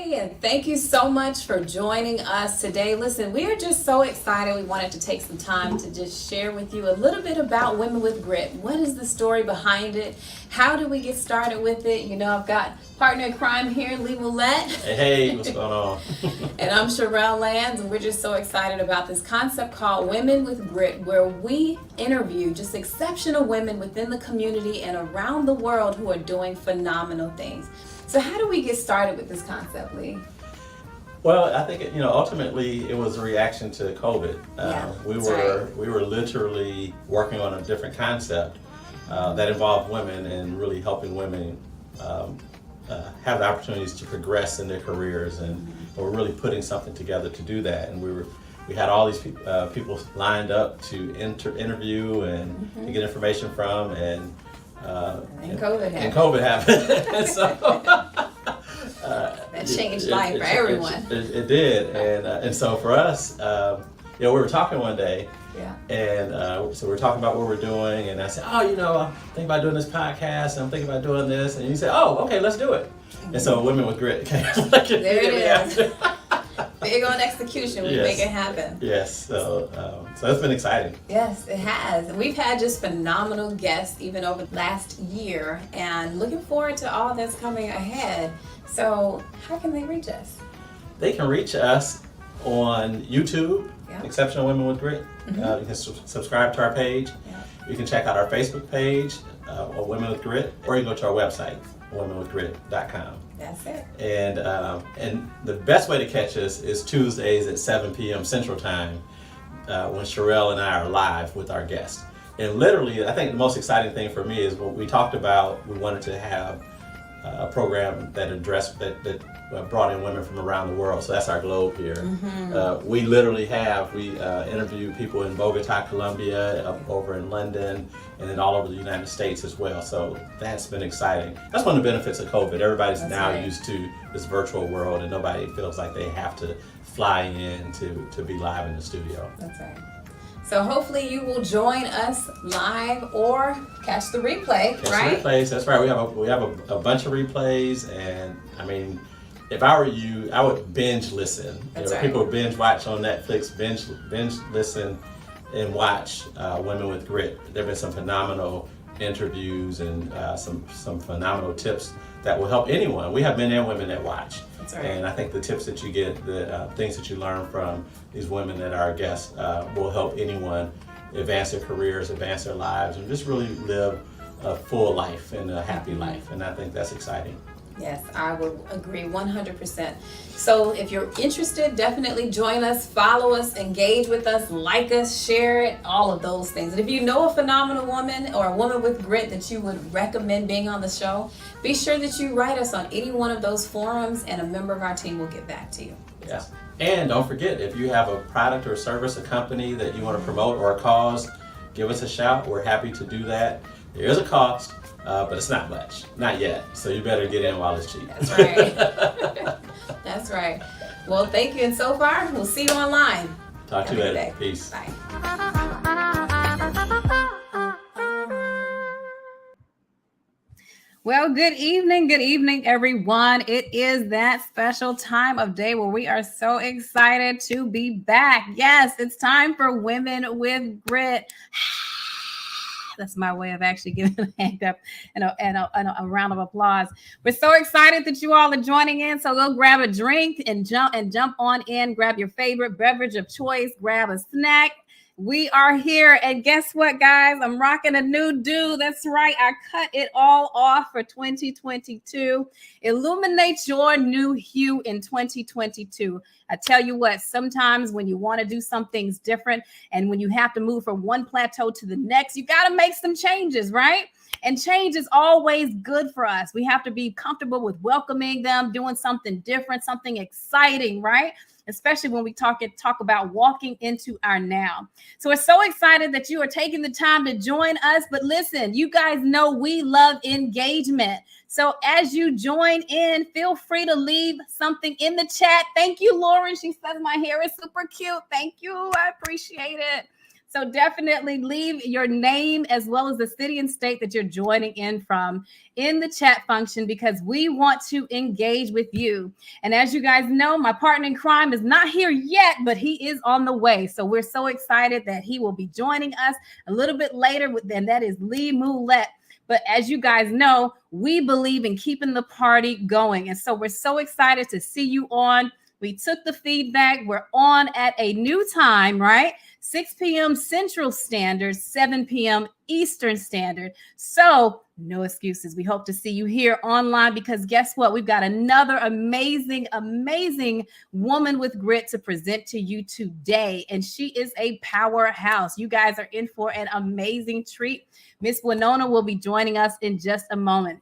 Hey, and thank you so much for joining us today. Listen, we are just so excited. We wanted to take some time to just share with you a little bit about Women with Grit. What is the story behind it? How do we get started with it? You know, I've got partner in crime here, Lee Millette. Hey, what's going on? And I'm Sherelle Lands, and we're just so excited about this concept called Women with Grit, where we interview just exceptional women within the community and around the world who are doing phenomenal things. So how do we get started with this concept, Lee? Well, I think ultimately it was a reaction to COVID. We were literally working on a different concept that involved women and really helping women have the opportunities to progress in their careers, and we're really putting something together to do that. And we had all these people lined up to interview and to get information from, and COVID happened. And so that changed life for everyone. It did, and so for us, we were talking one day, and so we were talking about what we're doing, and I said, I'm thinking about doing this podcast, and I'm thinking about doing this, and you said, okay, let's do it. And so Women with Grit came. There it is. Big on execution, we make it happen. Yes, so it's been exciting. Yes, it has. We've had just phenomenal guests even over the last year, and looking forward to all that's coming ahead. So how can they reach us? They can reach us on YouTube, Exceptional Women with Grit. You can subscribe to our page. You can check out our Facebook page, Women with Grit, or you can go to our website, womenwithgrit.com. That's it. And the best way to catch us is Tuesdays at 7 p.m. Central Time, when Sherelle and I are live with our guests. And literally, I think the most exciting thing for me is what we talked about. We wanted to have a program that addressed that brought in women from around the world. So that's our globe here. We literally interview people in Bogota, Colombia, over in London, and then all over the United States as well. So that's been exciting. That's one of the benefits of COVID. Everybody's used to this virtual world, and nobody feels like they have to fly in to be live in the studio. That's right. So hopefully you will join us live or catch the replay, right? Replays, that's right. We have a bunch of replays, and I mean, if I were you, I would binge listen. People binge watch on Netflix, binge listen and watch Women with Grit. There have been some phenomenal interviews and some phenomenal tips that will help anyone. We have men and women that watch. That's right. And I think the tips that you get, the things that you learn from these women that are our guests will help anyone advance their careers, advance their lives, and just really live a full life and a happy life. And I think that's exciting. Yes, I would agree 100%. So if you're interested, definitely join us, follow us, engage with us, like us, share it, all of those things. And if you know a phenomenal woman or a woman with grit that you would recommend being on the show, be sure that you write us on any one of those forums, and a member of our team will get back to you. Yes. And don't forget, if you have a product or service, a company that you want to promote or a cause, give us a shout. We're happy to do that. There is a cost. But it's not much, not yet. So you better get in while it's cheap. That's right. That's right. Well, thank you. And so far, we'll see you online. Talk to you later. Peace. Bye. Well, good evening, everyone. It is that special time of day where we are so excited to be back. Yes, it's time for Women with Grit. That's my way of actually giving a hand up and a round of applause. We're so excited that you all are joining in. So go grab a drink and jump on in. Grab your favorite beverage of choice. Grab a snack. We are here. And guess what, guys? I'm rocking a new do. That's right. I cut it all off for 2022. Illuminate your new hue in 2022. I tell you what, sometimes when you want to do some things different and when you have to move from one plateau to the next, you got to make some changes, right? And change is always good for us. We have to be comfortable with welcoming them, doing something different, something exciting, right? Especially when we talk about walking into our now. So we're so excited that you are taking the time to join us. But listen, you guys know we love engagement. So as you join in, feel free to leave something in the chat. Thank you, Lauren. She says my hair is super cute. Thank you. I appreciate it. So definitely leave your name as well as the city and state that you're joining in from in the chat function, because we want to engage with you. And as you guys know, my partner in crime is not here yet, but he is on the way. So we're so excited that he will be joining us a little bit later, and that is Lee Moulette. But as you guys know, we believe in keeping the party going. And so we're so excited to see you on. We took the feedback. We're on at a new time, right? 6 p.m. Central Standard, 7 p.m. Eastern Standard. So no excuses. We hope to see you here online, because guess what? We've got another amazing, amazing woman with grit to present to you today. And she is a powerhouse. You guys are in for an amazing treat. Miss Wanona will be joining us in just a moment.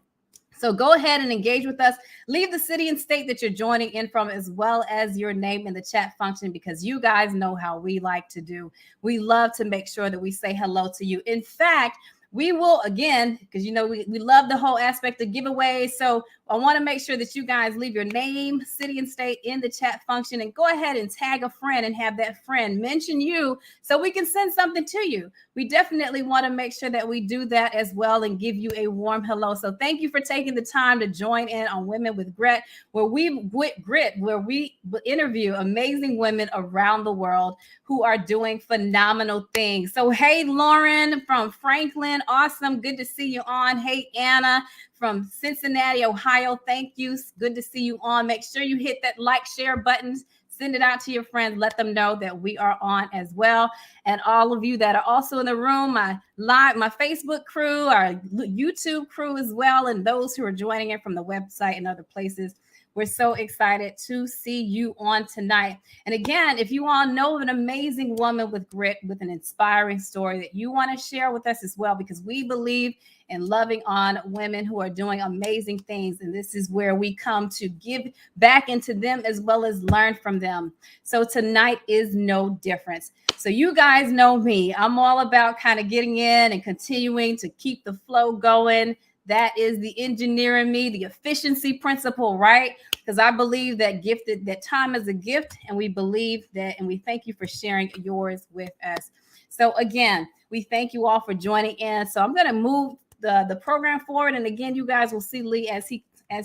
So go ahead and engage with us. Leave the city and state that you're joining in from, as well as your name in the chat function, because you guys know how we like to do. We love to make sure that we say hello to you. In fact, we will, again, because you know we love the whole aspect of giveaways. So I want to make sure that you guys leave your name, city, and state in the chat function, and go ahead and tag a friend and have that friend mention you so we can send something to you. We definitely want to make sure that we do that as well and give you a warm hello. So thank you for taking the time to join in on Women with Grit, where we interview amazing women around the world who are doing phenomenal things. So hey, Lauren from Franklin, awesome. Good to see you on. Hey, Anna from Cincinnati, Ohio. Thank you. Good to see you on. Make sure you hit that like, share buttons. Send it out to your friends. Let them know that we are on as well. And all of you that are also in the room, my Facebook crew, our YouTube crew as well, and those who are joining in from the website and other places. We're so excited to see you on tonight. And again, if you all know of an amazing woman with grit, with an inspiring story that you want to share with us as well, because we believe in loving on women who are doing amazing things. And this is where we come to give back into them as well as learn from them. So tonight is no different. So you guys know me. I'm all about kind of getting in and continuing to keep the flow going. That is the engineer in me, the efficiency principle, right? Because I believe that time is a gift, and we believe that, and we thank you for sharing yours with us. So again, we thank you all for joining in. So I'm going to move the program forward, and again, you guys will see Lee as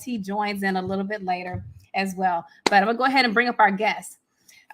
he joins in a little bit later as well. But I'm going to go ahead and bring up our guest.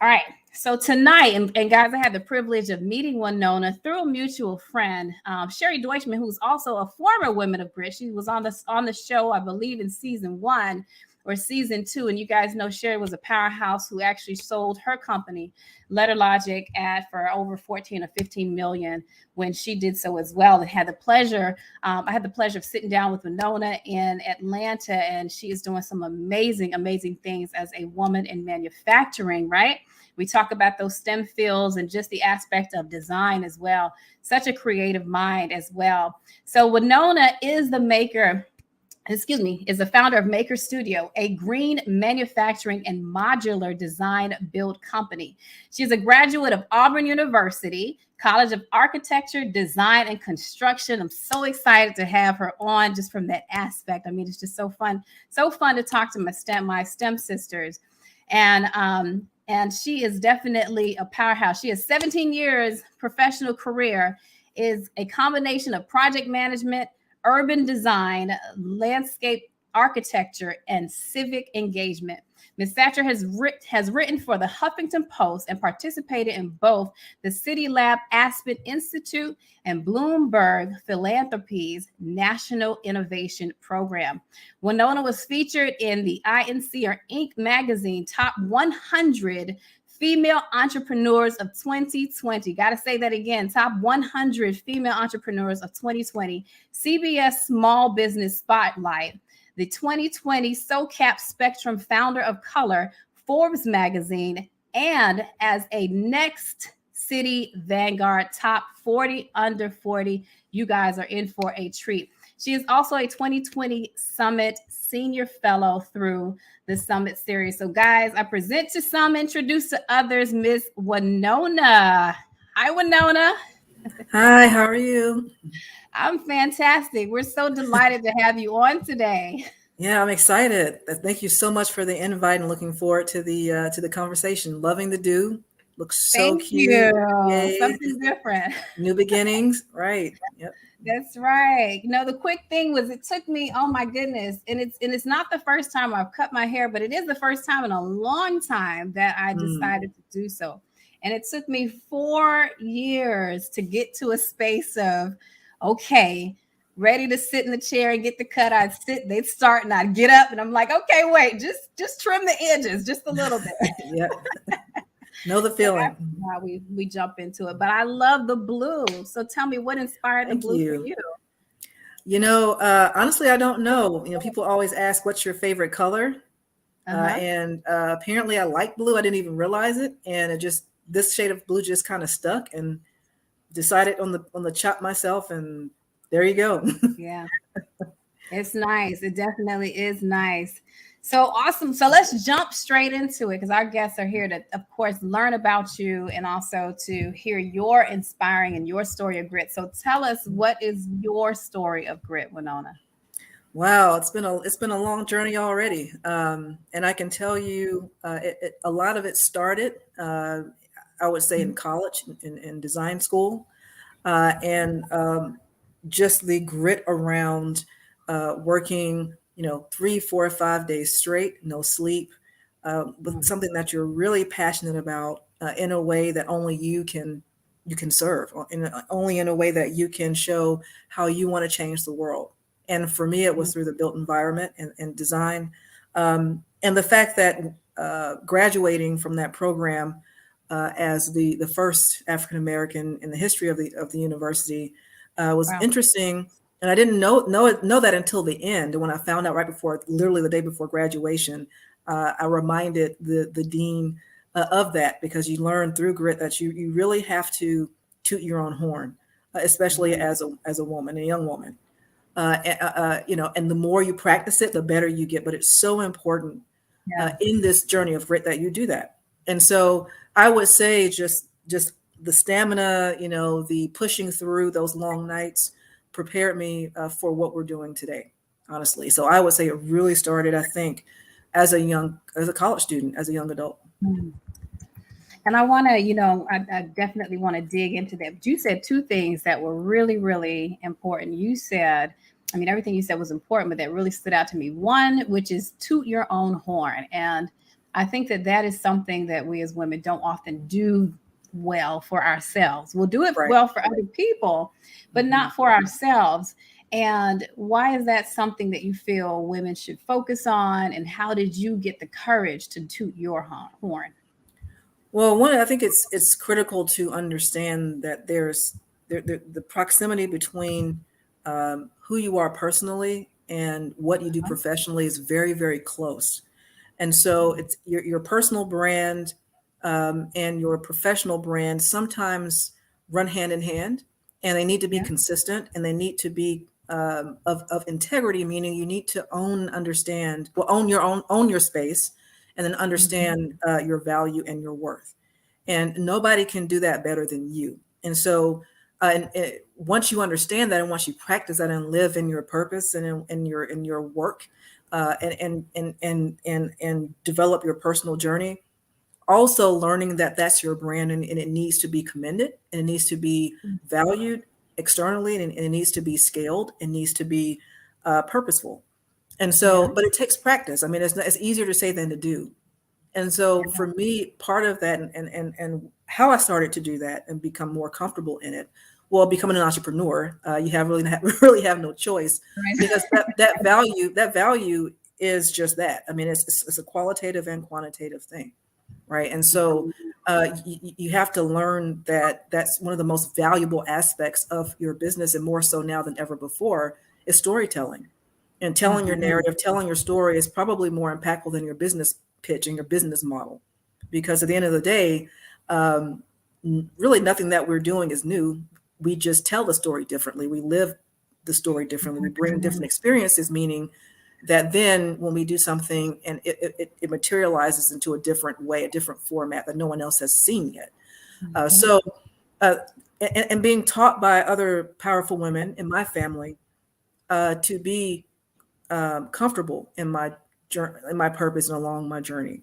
All right. So tonight, and guys, I had the privilege of meeting Wanona through a mutual friend, Sherry Deutschman, who's also a former Women of Grit. She was on the show, I believe, in season 1 or season 2. And you guys know Sherry was a powerhouse who actually sold her company, Letter Logic, for over 14 or 15 million when she did so as well. And had the pleasure, I had the pleasure of sitting down with Wanona in Atlanta, and she is doing some amazing, amazing things as a woman in manufacturing, right? We talk about those STEM fields and just the aspect of design as well. Such a creative mind as well. So Wanona is the founder of Mākhers Studio, a green manufacturing and modular design build company. She's a graduate of Auburn University, College of Architecture, Design, and Construction. I'm so excited to have her on just from that aspect. I mean, it's just so fun to talk to my STEM sisters. And she is definitely a powerhouse. She has 17 years professional career, is a combination of project management, urban design, landscape architecture, and civic engagement. Ms. Satcher has written for the Huffington Post and participated in both the CityLab-Aspen Institute and Bloomberg Philanthropies National Innovation Program. Wanona was featured in the Inc. magazine Top 100 Female Entrepreneurs of 2020. Got to say that again. Top 100 Female Entrepreneurs of 2020. CBS Small Business Spotlight. The 2020 SOCAP-Spectrum Founder of Color, Forbes magazine, and as a Next City Vanguard Top 40 Under 40. You guys are in for a treat. She is also a 2020 Summit Senior Fellow through the Summit Series. So guys, I present to some, introduce to others, Miss Wanona. Hi, Wanona. Hi, how are you? I'm fantastic. We're so delighted to have you on today. Yeah, I'm excited. Thank you so much for the invite and looking forward to the conversation. Loving the do. Looks so Thank cute. you. Yay. Something different. New beginnings. Right. Yep. That's right. The quick thing was it took me, oh my goodness. And it's not the first time I've cut my hair, but it is the first time in a long time that I decided to do so. And it took me 4 years to get to a space of, okay, ready to sit in the chair and get the cut. I'd sit, they'd start, and I'd get up and I'm like, okay, wait, just trim the edges just a little bit. Yeah. Know the feeling. How we jump into it. But I love the blue. So tell me, what inspired the blue for you? Honestly, I don't know. People always ask, what's your favorite color? And apparently I like blue. I didn't even realize it. And this shade of blue just kind of stuck, and decided on the chop myself, and there you go. Yeah. It's nice. It definitely is nice. So awesome. So let's jump straight into it, because our guests are here to, of course, learn about you and also to hear your inspiring and your story of grit. So tell us, what is your story of grit, Wanona? Wow, it's been a long journey already, and I can tell you, a lot of it started, I would say, in college, in design school, and just the grit around working, 3, 4, 5 days straight, no sleep, with something that you're really passionate about, in a way that only you can serve, only in a way that you can show how you want to change the world. And for me, it was through the built environment and design, and the fact that graduating from that program as the first African American in the history of the university was interesting. And I didn't know that until the end. And when I found out right before, literally the day before graduation, I reminded the dean of that, because you learn through grit that you really have to toot your own horn, especially as a woman, a young woman. And the more you practice it, the better you get. But it's so important in this journey of grit that you do that. And so I would say just the stamina, the pushing through those long nights prepared me for what we're doing today, honestly. So I would say it really started, I think, as a college student, as a young adult. And I want to, I definitely want to dig into that. But you said two things that were really, really important. You said, everything you said was important, but that really stood out to me. One, which is toot your own horn. And I think that is something that we as women don't often do well for ourselves. We'll do it well for other people, but not for ourselves. And why is that something that you feel women should focus on? And how did you get the courage to toot your horn? Well, one, I think it's critical to understand that there's the proximity between who you are personally and what you do professionally is very, very close. And so it's your personal brand and your professional brand sometimes run hand in hand, and they need to be consistent, and they need to be of integrity, meaning you need to own your space, and then understand your value and your worth. And nobody can do that better than you. And so once you understand that, and once you practice that and live in your purpose and in your work, and develop your personal journey, also learning that that's your brand, and it needs to be commended, and it needs to be valued externally, and it needs to be scaled, and needs to be purposeful. And so, but it takes practice. It's easier to say than to do. And so for me, part of that and how I started to do that and become more comfortable in it, well, becoming an entrepreneur, you really have no choice, because that value is just that. It's a qualitative and quantitative thing, right? And so you have to learn that that's one of the most valuable aspects of your business, and more so now than ever before, is storytelling. And telling your narrative, telling your story is probably more impactful than your business pitch and your business model, because at the end of the day, really nothing that we're doing is new. We just tell the story differently. We live the story differently. We bring different experiences, meaning that then when we do something and it materializes into a different way, a different format that no one else has seen yet. And being taught by other powerful women in my family to be comfortable in my purpose and along my journey.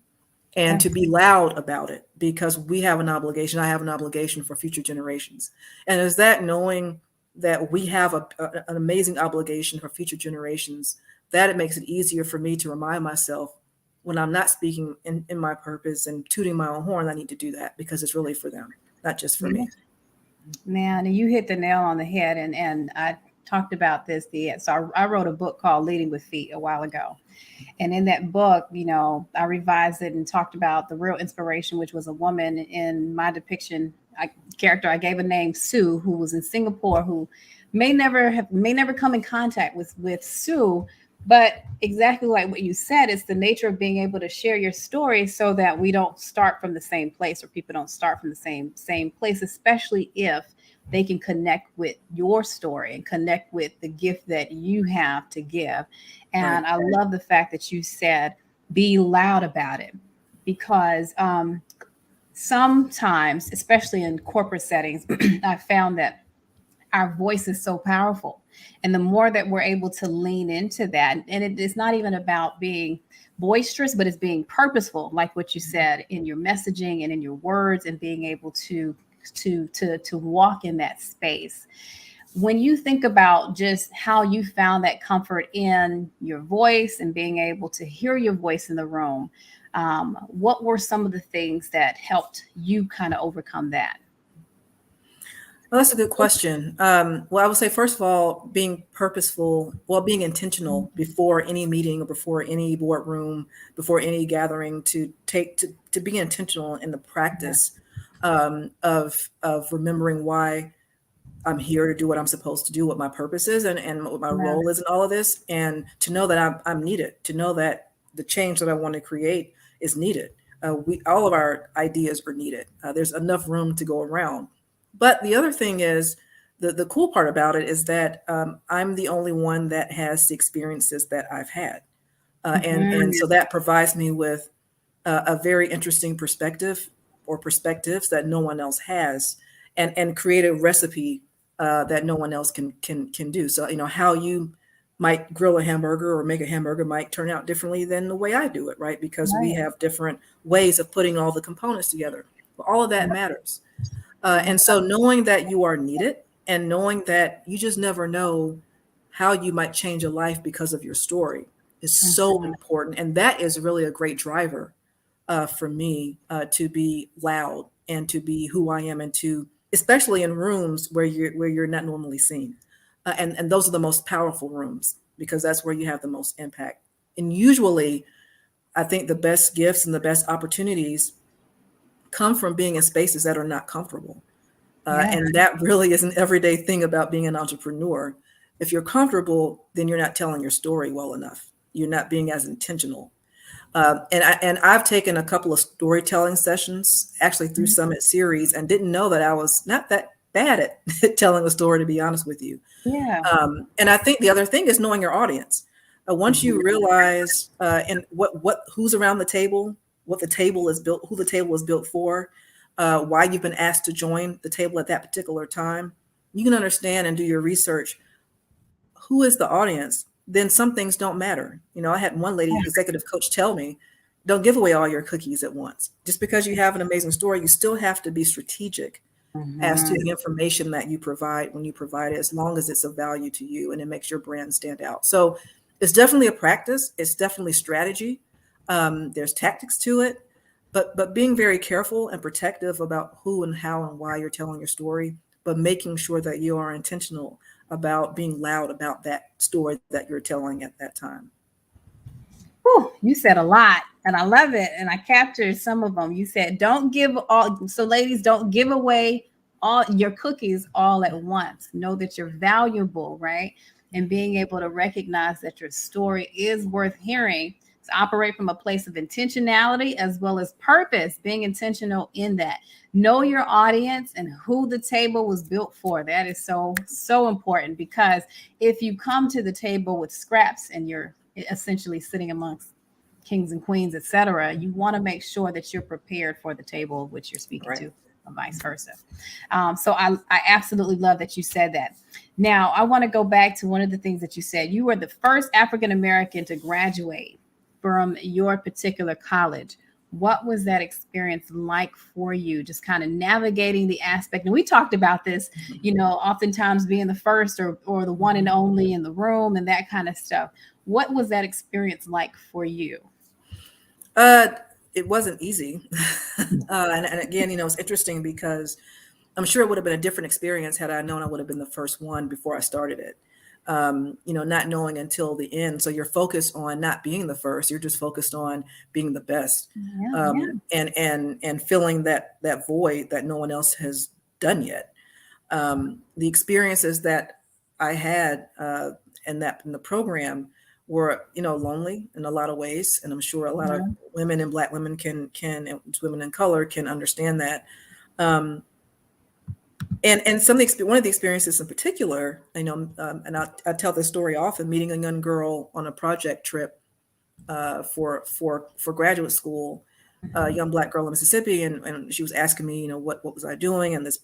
and to be loud about it, because we have an obligation. I have an obligation for future generations. And is that knowing that we have an amazing obligation for future generations, that it makes it easier for me to remind myself when I'm not speaking in my purpose and tooting my own horn, I need to do that because it's really for them, not just for me. Man, and you hit the nail on the head. And I talked about this. So I wrote a book called Leading with Feet a while ago. And in that book, I revised it and talked about the real inspiration, which was a woman in my depiction character. I gave a name, Sue, who was in Singapore, who may never come in contact with Sue. But exactly like what you said, it's the nature of being able to share your story so that we don't start from the same place, or people don't start from the same place, especially if they can connect with your story and connect with the gift that you have to give. And I love the fact that you said, be loud about it, because sometimes, especially in corporate settings, I found that our voice is so powerful. And the more that we're able to lean into that, and it is not even about being boisterous, but it's being purposeful, like what you said in your messaging and in your words, and being able to walk in that space. When you think about just how you found that comfort in your voice and being able to hear your voice in the room, what were some of the things that helped you kind of overcome that? Well, that's a good question. Well, I would say, first of all, being purposeful, being intentional before any meeting or before any boardroom, before any gathering, to be intentional in the practice of remembering why I'm here to do what I'm supposed to do, what my purpose is, and what my role is in all of this, and to know that I'm needed, to know that the change that I want to create is needed. All of our ideas are needed. There's enough room to go around. But the other thing is, the cool part about it is that I'm the only one that has the experiences that I've had. And so that provides me with a very interesting perspective, or perspectives that no one else has, and create a recipe that no one else can do. So, how you might grill a hamburger or make a hamburger might turn out differently than the way I do it, right? Because we have different ways of putting all the components together. But all of that matters. And so knowing that you are needed, and knowing that you just never know how you might change a life because of your story is so important. And that is really a great driver for me to be loud and to be who I am, and to, especially in rooms where you're not normally seen. And those are the most powerful rooms, because that's where you have the most impact. And usually, I think the best gifts and the best opportunities come from being in spaces that are not comfortable. And that really is an everyday thing about being an entrepreneur. If you're comfortable, then you're not telling your story well enough. You're not being as intentional. And I've taken a couple of storytelling sessions, actually through Summit Series, and didn't know that I was not that bad at telling a story, to be honest with you. And I think the other thing is knowing your audience. Once you realize and who's around the table, what the table is built, who the table is built for, why you've been asked to join the table at that particular time, you can understand and do your research. Who is the audience? Then some things don't matter. I had one lady, executive coach, tell me, don't give away all your cookies at once. Just because you have an amazing story, you still have to be strategic as to the information that you provide when you provide it, as long as it's of value to you and it makes your brand stand out. So it's definitely a practice. It's definitely strategy. There's tactics to it, but being very careful and protective about who and how and why you're telling your story, but making sure that you are intentional about being loud about that story that you're telling at that time. Whew, you said a lot, and I love it. And I captured some of them. You said, don't give all. So ladies, don't give away all your cookies all at once. Know that you're valuable, right? And being able to recognize that your story is worth hearing. Operate from a place of intentionality as well as purpose, being intentional in that. Know your audience and who the table was built for. That is so important, because if you come to the table with scraps and you're essentially sitting amongst kings and queens, etc., you want to make sure that you're prepared for the table which you're speaking to, or vice versa. So I absolutely love that you said that. Now, I want to go back to one of the things that you said. You were the first African American to graduate from your particular college. What was that experience like for you? Just kind of navigating the aspect. And we talked about this, oftentimes being the first or the one and only in the room and that kind of stuff. What was that experience like for you? It wasn't easy. And again, it's interesting because I'm sure it would have been a different experience had I known I would have been the first one before I started it. Not knowing until the end. So you're focused on not being the first, you're just focused on being the best. And filling that void that no one else has done yet. The experiences that I had in the program were, lonely in a lot of ways. And I'm sure a lot of women and Black women can, and women in color can understand that. And one of the experiences in particular, and I tell this story often, meeting a young girl on a project trip for graduate school, a young Black girl in Mississippi, and she was asking me, what was I doing in this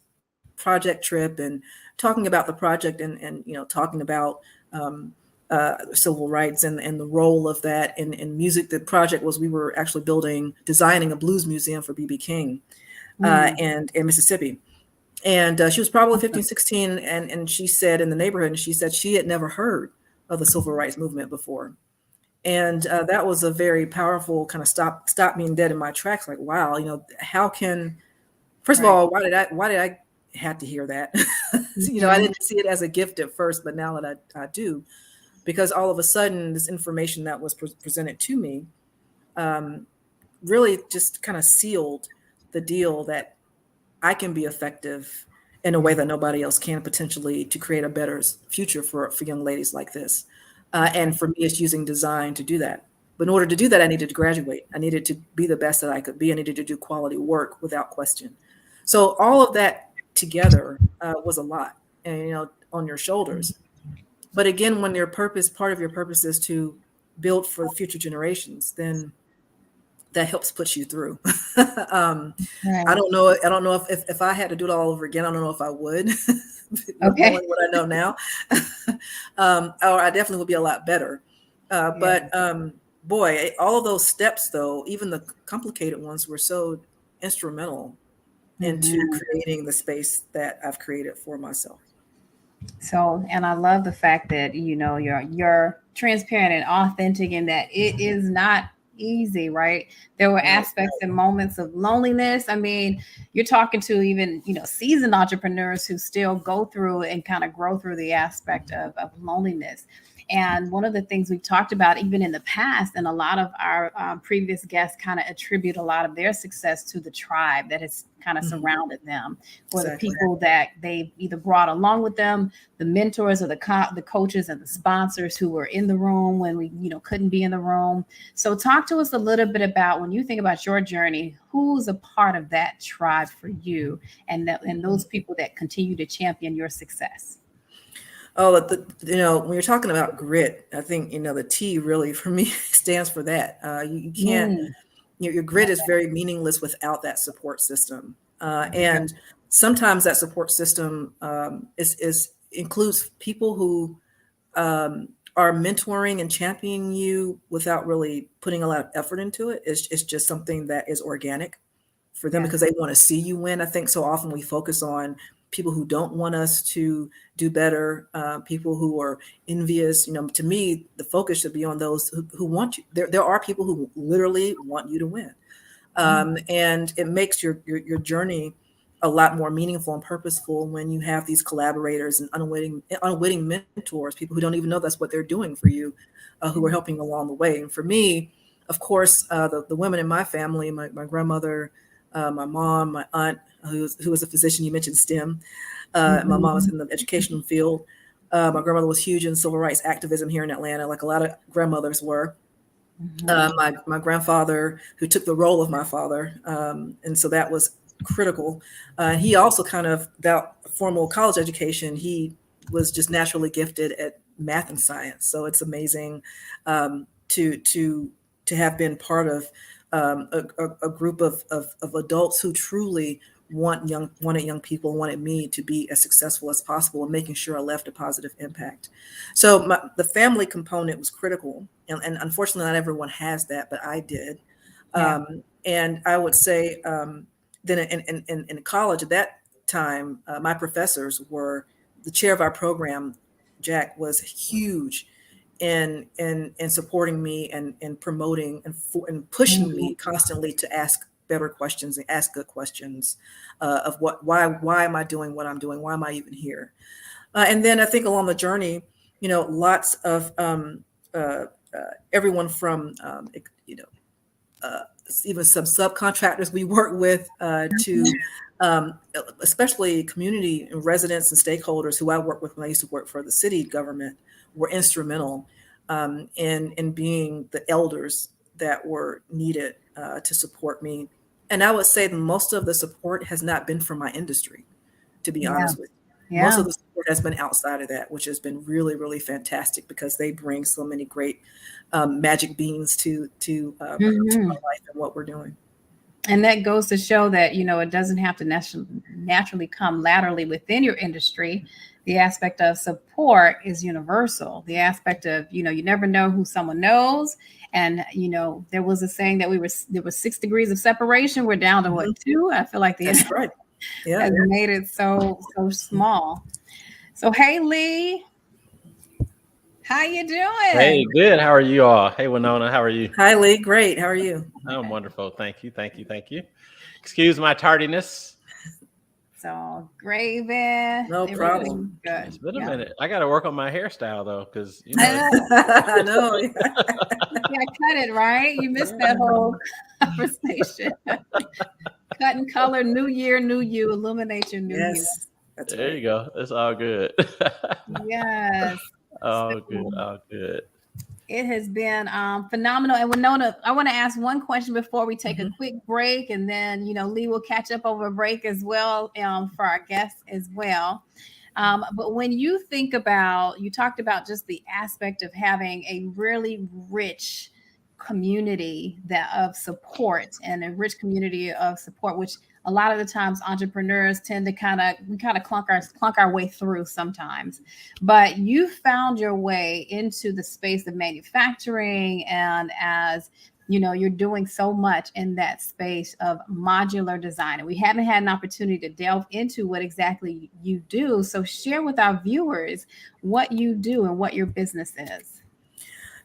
project trip, and talking about the project, and talking about civil rights and the role of that in music. The project was we were actually designing a blues museum for B.B. King and in Mississippi. And she was probably 15, 16. And she said in the neighborhood, and she said she had never heard of the civil rights movement before. And that was a very powerful kind of stop me dead in my tracks. Like, wow, how can, first of all, why did I have to hear that? I didn't see it as a gift at first, but now that I do, because all of a sudden this information that was presented to me really just kind of sealed the deal that I can be effective in a way that nobody else can, potentially, to create a better future for young ladies like this. And for me, it's using design to do that. But in order to do that, I needed to graduate. I needed to be the best that I could be. I needed to do quality work without question. So all of that together was a lot, and on your shoulders. But again, when part of your purpose is to build for future generations, then that helps push you through. Right. I don't know if I had to do it all over again. I don't know if I would. Knowing what I know now, or I definitely would be a lot better. But boy, all of those steps, though, even the complicated ones, were so instrumental into creating the space that I've created for myself. So, and I love the fact that you're transparent and authentic in that it is not easy, right? There were aspects and moments of loneliness. I mean, you're talking to even seasoned entrepreneurs who still go through and kind of grow through the aspect of loneliness. And one of the things we've talked about even in the past, and a lot of our previous guests kind of attribute a lot of their success to the tribe that has kind of surrounded them, or the people that they've either brought along with them, the mentors or the coaches and the sponsors who were in the room when we couldn't be in the room. So talk to us a little bit about, when you think about your journey, who's a part of that tribe for you, and those people that continue to champion your success. Oh, when you're talking about grit, I think, the T really for me stands for that. You can't, your grit is very meaningless without that support system. And sometimes that support system includes people who are mentoring and championing you without really putting a lot of effort into it. It's just something that is organic for them because they want to see you win. I think so often we focus on people who don't want us to do better, people who are envious. To me, the focus should be on those who want you. There are people who literally want you to win. And it makes your journey a lot more meaningful and purposeful when you have these collaborators and unwitting mentors, people who don't even know that's what they're doing for you, who are helping along the way. And for me, of course, the women in my family, my grandmother, my mom, my aunt, who was a physician. You mentioned STEM. My mom was in the educational field. My grandmother was huge in civil rights activism here in Atlanta, like a lot of grandmothers were. My grandfather, who took the role of my father, and so that was critical. He also without formal college education, he was just naturally gifted at math and science. So it's amazing to have been part of a group of adults who truly wanted young people, wanted me to be as successful as possible, and making sure I left a positive impact. So the family component was critical, and unfortunately not everyone has that, but I did. And I would say then in college at that time, my professors were the chair of our program. Jack was huge in supporting me and promoting and pushing me constantly to ask better questions and ask good questions of why am I doing what I'm doing? Why am I even here? And then I think along the journey, lots of everyone from even some subcontractors we work with to especially community and residents and stakeholders who I worked with when I used to work for the city government were instrumental in being the elders that were needed to support me. And I would say that most of the support has not been from my industry, to be honest with you. Most of the support has been outside of that, which has been really, really fantastic because they bring so many great magic beans to our life and what we're doing. And that goes to show that, it doesn't have to naturally come laterally within your industry. The aspect of support is universal. The aspect of, you never know who someone knows. And, there was a saying that there was 6 degrees of separation. We're down to what, 2? I feel like That's right. Yeah, has made it so small. So, hey, Lee, how you doing? Hey, good. How are you all? Hey, Wanona, how are you? Hi, Lee. Great. How are you? I'm wonderful. Thank you. Excuse my tardiness. So, Graven. No problem. Good. It's been a minute. I got to work on my hairstyle, though, because, I know. Yeah, cut it, right? You missed that whole conversation. Cut and color, new year, new you, illuminate your new you. That's there right. you go. It's all good. Yes. All good. It has been phenomenal. And Wanona, I want to ask one question before we take a quick break, and then Lee will catch up over a break as well for our guests as well. But when you think about, you talked about just the aspect of having a really rich community of support and a rich community of support, which a lot of the times entrepreneurs tend to kind of clunk our way through sometimes. But you found your way into the space of manufacturing, and as you're doing so much in that space of modular design. And we haven't had an opportunity to delve into what exactly you do. So share with our viewers what you do and what your business is.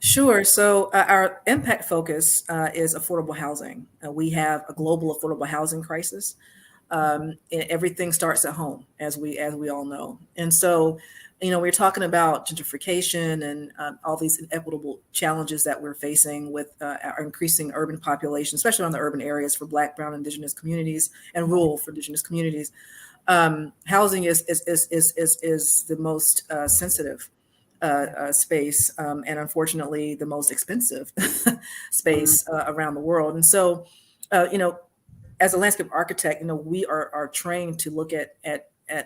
Sure. So our impact focus is affordable housing. We have a global affordable housing crisis. And everything starts at home, as we all know. And so, we're talking about gentrification and all these inequitable challenges that we're facing with our increasing urban population, especially on the urban areas for Black, Brown, Indigenous communities and rural for Indigenous communities. Housing is the most sensitive space, and unfortunately the most expensive space around the world. And so, as a landscape architect, we are trained to look at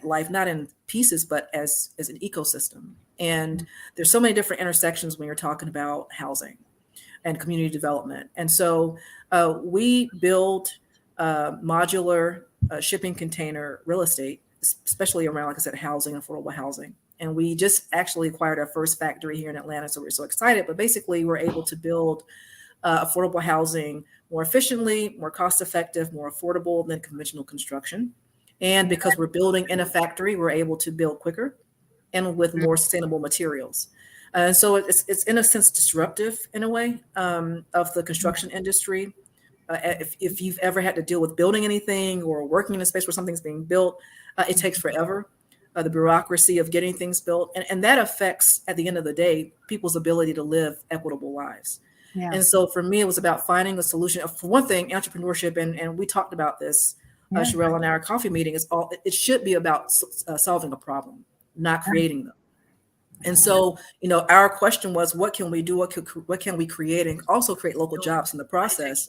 life not in pieces, but as an ecosystem. And there's so many different intersections when you're talking about housing and community development. And so we build modular shipping container real estate, especially around, like I said, housing, affordable housing. And we just actually acquired our first factory here in Atlanta, so we're so excited. But basically, we're able to build affordable housing more efficiently, more cost-effective, more affordable than conventional construction. And because we're building in a factory, we're able to build quicker and with more sustainable materials. So it's in a sense disruptive in a way of the construction industry. If you've ever had to deal with building anything or working in a space where something's being built, it takes forever. The bureaucracy of getting things built. And that affects, at the end of the day, people's ability to live equitable lives. Yeah. And so for me, it was about finding a solution. For one thing, entrepreneurship, and we talked about this, Sherelle, in our coffee meeting, it should be about solving a problem, not creating them. And so, our question was, what can we do? What can we create, and also create local jobs in the process,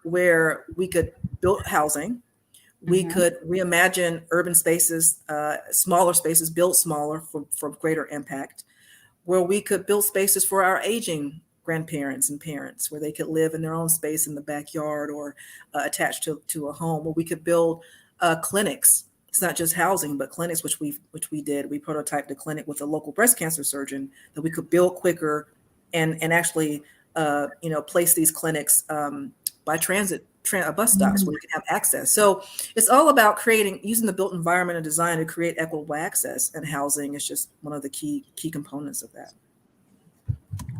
where we could build housing. We could reimagine urban spaces, smaller spaces, built smaller for greater impact, where we could build spaces for our aging grandparents and parents, where they could live in their own space in the backyard or attached to a home, where we could build clinics. It's not just housing, but clinics, which we did. We prototyped a clinic with a local breast cancer surgeon that we could build quicker and actually place these clinics by bus stops where you can have access. So it's all about using the built environment and design to create equitable access, and housing is just one of the key components of that.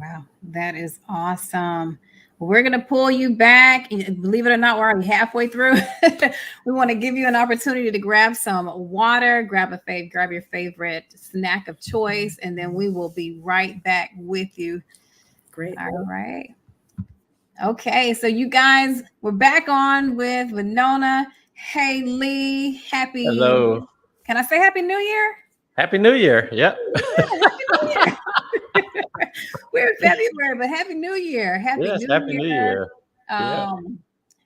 Wow, that is awesome. We're going to pull you back. Believe it or not, we're already halfway through. We want to give you an opportunity to grab some water, grab your favorite snack of choice, and then we will be right back with you. Great. All right. Okay, so you guys, we're back on with Wanona. Hey, Lee, Hello. Can I say Happy New Year? Happy New Year. Yep. Happy New Year. We're in February, but Happy New Year. Happy New Year.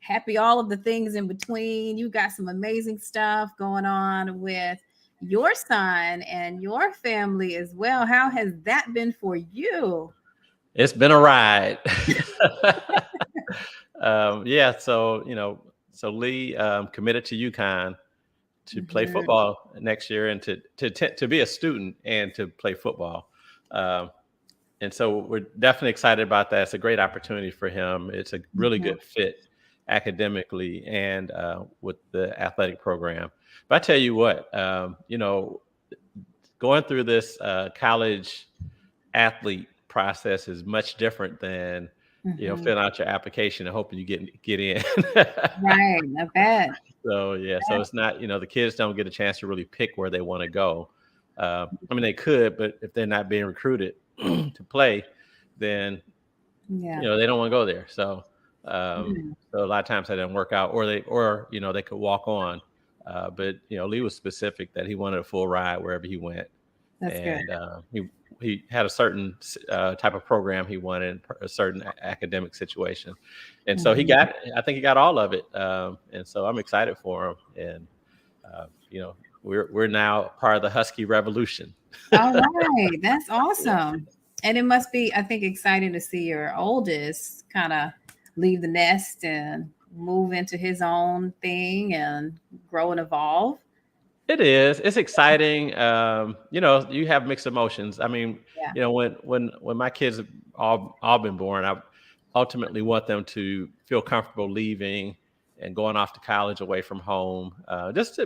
Happy all of the things in between. You got some amazing stuff going on with your son and your family as well. How has that been for you? It's been a ride. So Lee committed to UConn to play football next year, and to be a student and to play football. And so we're definitely excited about that. It's a great opportunity for him. It's a really good fit academically and with the athletic program. But I tell you what, going through this college athlete process is much different than filling out your application and hoping you get in. Right, I bet. So so it's not, the kids don't get a chance to really pick where they want to go. I mean, they could, but if they're not being recruited to play, then they don't want to go there. So so a lot of times that didn't work out, or they could walk on. But Lee was specific that he wanted a full ride wherever he went. That's good. He had a certain type of program he wanted, a certain academic situation, and so I think he got all of it. And so I'm excited for him. And we're now part of the Husky revolution. All right, that's awesome. And it must be, I think, exciting to see your oldest kind of leave the nest and move into his own thing and grow and evolve. It is. It's exciting. You have mixed emotions. I mean, when my kids have all been born, I ultimately want them to feel comfortable leaving and going off to college away from home.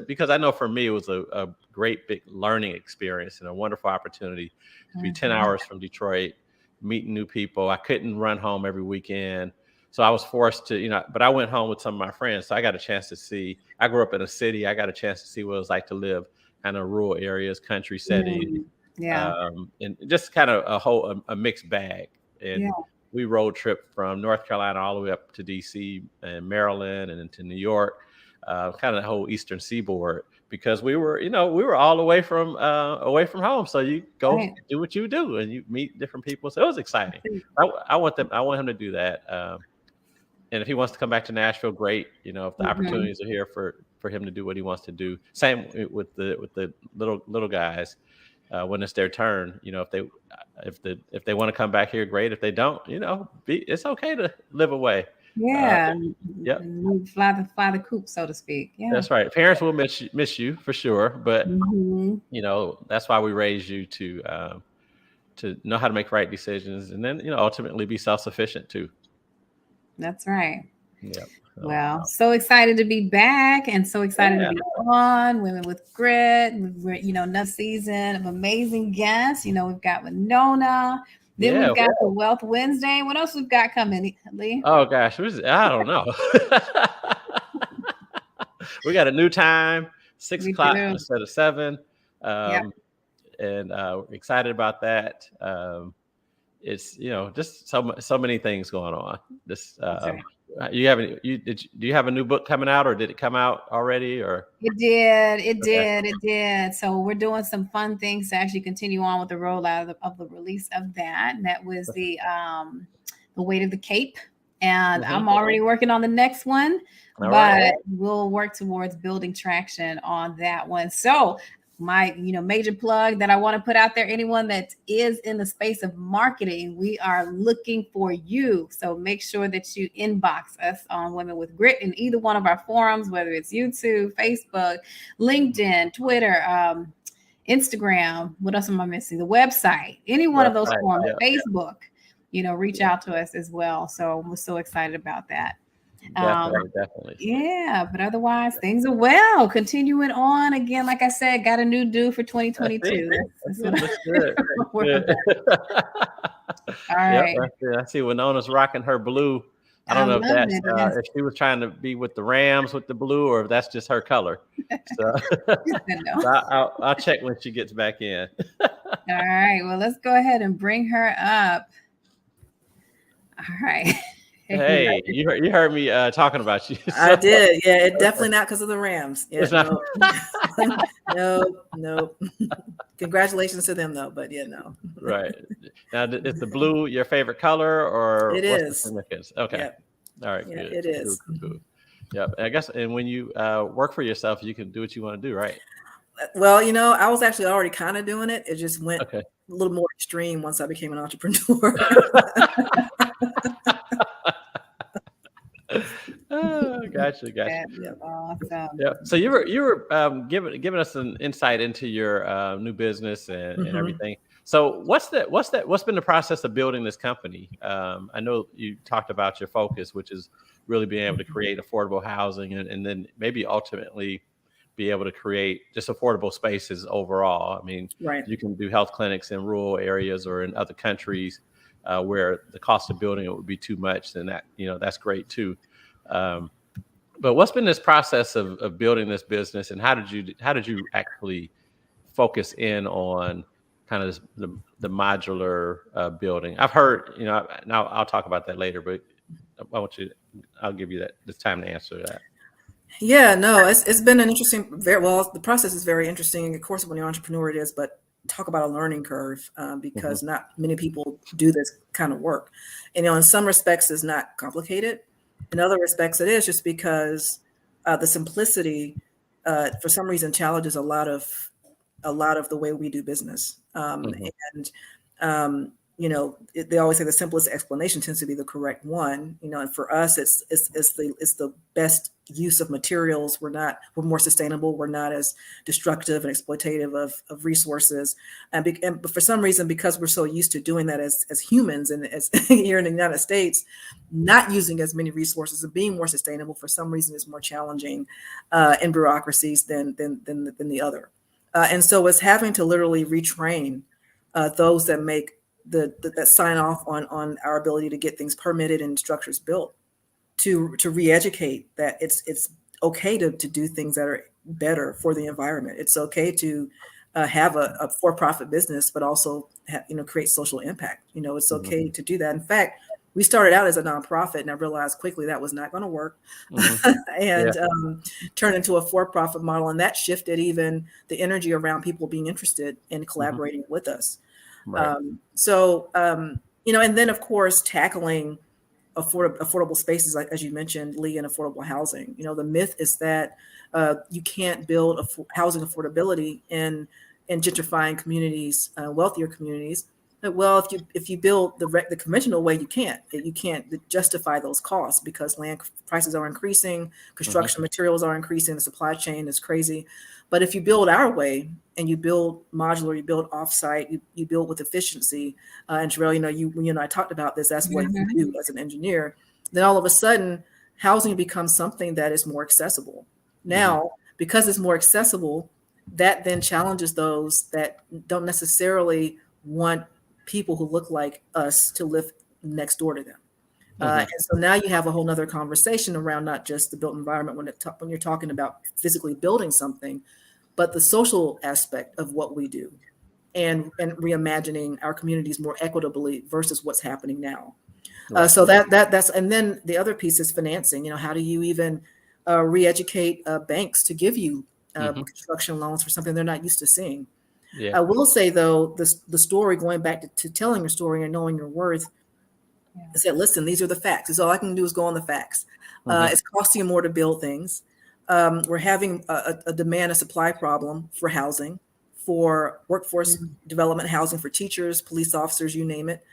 Because I know for me, it was a great big learning experience and a wonderful opportunity to be 10 hours from Detroit, meeting new people. I couldn't run home every weekend. So I was forced to, but I went home with some of my friends. So I got a chance to see, I grew up in a city. I got a chance to see what it was like to live kind of rural areas, country setting. And just kind of a mixed bag. And we road trip from North Carolina all the way up to DC and Maryland and into New York, kind of the whole Eastern Seaboard, because we were all away from home. So you go do what you do and you meet different people. So it was exciting. I want him to do that. And if he wants to come back to Nashville, great. If the opportunities are here for him to do what he wants to do. Same with the little guys. When it's their turn, if they want to come back here, great. If they don't, it's okay to live away. Yeah. Fly the coop, so to speak. Yeah. That's right. Parents will miss you for sure, but that's why we raise you to know how to make right decisions, and then ultimately be self-sufficient too. That's right. Yeah. Well, so excited to be back and so excited to be on Women with Grit. Another season of amazing guests. We've got Wanona. Then we've got the Wealth Wednesday. What else we've got coming, Lee? Oh, gosh. I don't know. We got a new time, 6 o'clock instead of 7. And we're excited about that. It's, just so many things going on. Do you have a new book coming out, or did it come out already? Or it did. So we're doing some fun things to actually continue on with the rollout of the release of that. And that was the Weight of the Cape. And I'm already working on the next one, but we'll work towards building traction on that one. So my major plug that I want to put out there, anyone that is in the space of marketing, we are looking for you. So make sure that you inbox us on Women with Grit in either one of our forums, whether it's YouTube, Facebook, LinkedIn, Twitter, Instagram. What else am I missing? The website, any one of those forums, Facebook, reach out to us as well. So we're so excited about that. Definitely. Yeah, but otherwise things are well. Continuing on again, like I said, got a new due for 2022. That's good. All right. I see Wanona's rocking her blue. I don't know if that's if she was trying to be with the Rams with the blue, or if that's just her color. So, I'll check when she gets back in. All right. Well, let's go ahead and bring her up. All right. Hey, you heard me talking about you. So. I did. Yeah, it definitely not because of the Rams. Yeah, no. Congratulations to them, though. But yeah, no. Right. Now, is the blue your favorite color, or it is? Okay. Yep. All right. Yeah, good. It is. Good. Yep. I guess, and when you work for yourself, you can do what you want to do, right? Well, I was actually already kind of doing it. It just went a little more extreme once I became an entrepreneur. Oh, gotcha. Awesome. Yeah. So you were giving us an insight into your new business and everything. So what's been the process of building this company? I know you talked about your focus, which is really being able to create affordable housing and then maybe ultimately be able to create just affordable spaces overall. I mean, you can do health clinics in rural areas or in other countries where the cost of building it would be too much, then that's great too. But what's been this process of building this business, and how did you actually focus in on kind of the modular building? I've heard, now I'll talk about that later, but I'll give you this time to answer that. Yeah, no, it's been an interesting, the process is very interesting. Of course, when you're an entrepreneur, it is, but talk about a learning curve because not many people do this kind of work. In some respects, it's not complicated. In other respects, it is just because the simplicity, for some reason, challenges a lot of the way we do business. They always say the simplest explanation tends to be the correct one. And for us, it's the best use of materials. We're more sustainable. We're not as destructive and exploitative of resources. But for some reason, because we're so used to doing that as humans and as here in the United States, not using as many resources and being more sustainable for some reason is more challenging in bureaucracies than the other. And so it's having to literally retrain those that make that sign off on our ability to get things permitted and structures built to re-educate that it's okay to do things that are better for the environment. It's okay to have a for-profit business, but also create social impact. It's okay to do that. In fact, we started out as a nonprofit, and I realized quickly that was not going to work, and turned into a for-profit model. And that shifted even the energy around people being interested in collaborating with us. Right. And then of course, tackling affordable spaces, like as you mentioned, Lee, and affordable housing. The myth is that you can't build housing affordability in gentrifying communities, wealthier communities. Well, if you build the conventional way, you can't justify those costs because land prices are increasing, construction materials are increasing, the supply chain is crazy. But if you build our way and you build modular, you build offsite, you build with efficiency, and Sherelle, you and I talked about this. That's what you do as an engineer. Then all of a sudden, housing becomes something that is more accessible. Now, because it's more accessible, that then challenges those that don't necessarily want people who look like us to live next door to them. And so now you have a whole nother conversation around not just the built environment when you're talking about physically building something, but the social aspect of what we do and reimagining our communities more equitably versus what's happening now. So that's, and then the other piece is financing. How do you even re-educate banks to give you construction loans for something they're not used to seeing? Yeah. I will say, though, the story, going back to telling your story and knowing your worth, I said, listen, these are the facts. That's all I can do is go on the facts. It's costing more to build things. We're having a demand and supply problem for housing, for workforce development housing, for teachers, police officers, you name it,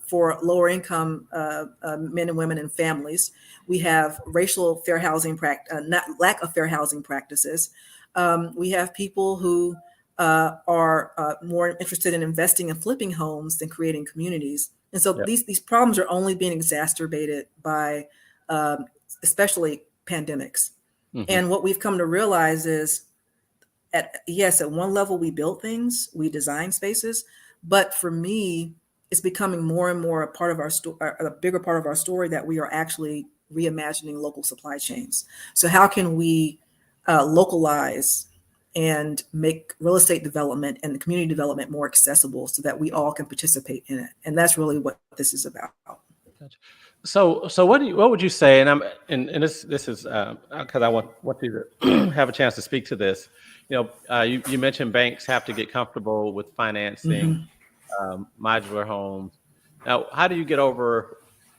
for lower income men and women and families. We have racial fair housing lack of fair housing practices. We have people who are more interested in investing and flipping homes than creating communities. And so these problems are only being exacerbated by especially pandemics. And what we've come to realize is at one level we build things, we design spaces, but for me, it's becoming more and more a part of our story, a bigger part of our story, that we are actually reimagining local supply chains. So how can we localize and make real estate development and community development more accessible so that we all can participate in it? And that's really what this is about. Gotcha. So what would you say? And this is because I want you to have a chance to speak to this. You mentioned banks have to get comfortable with financing modular homes. Now, how do you get over?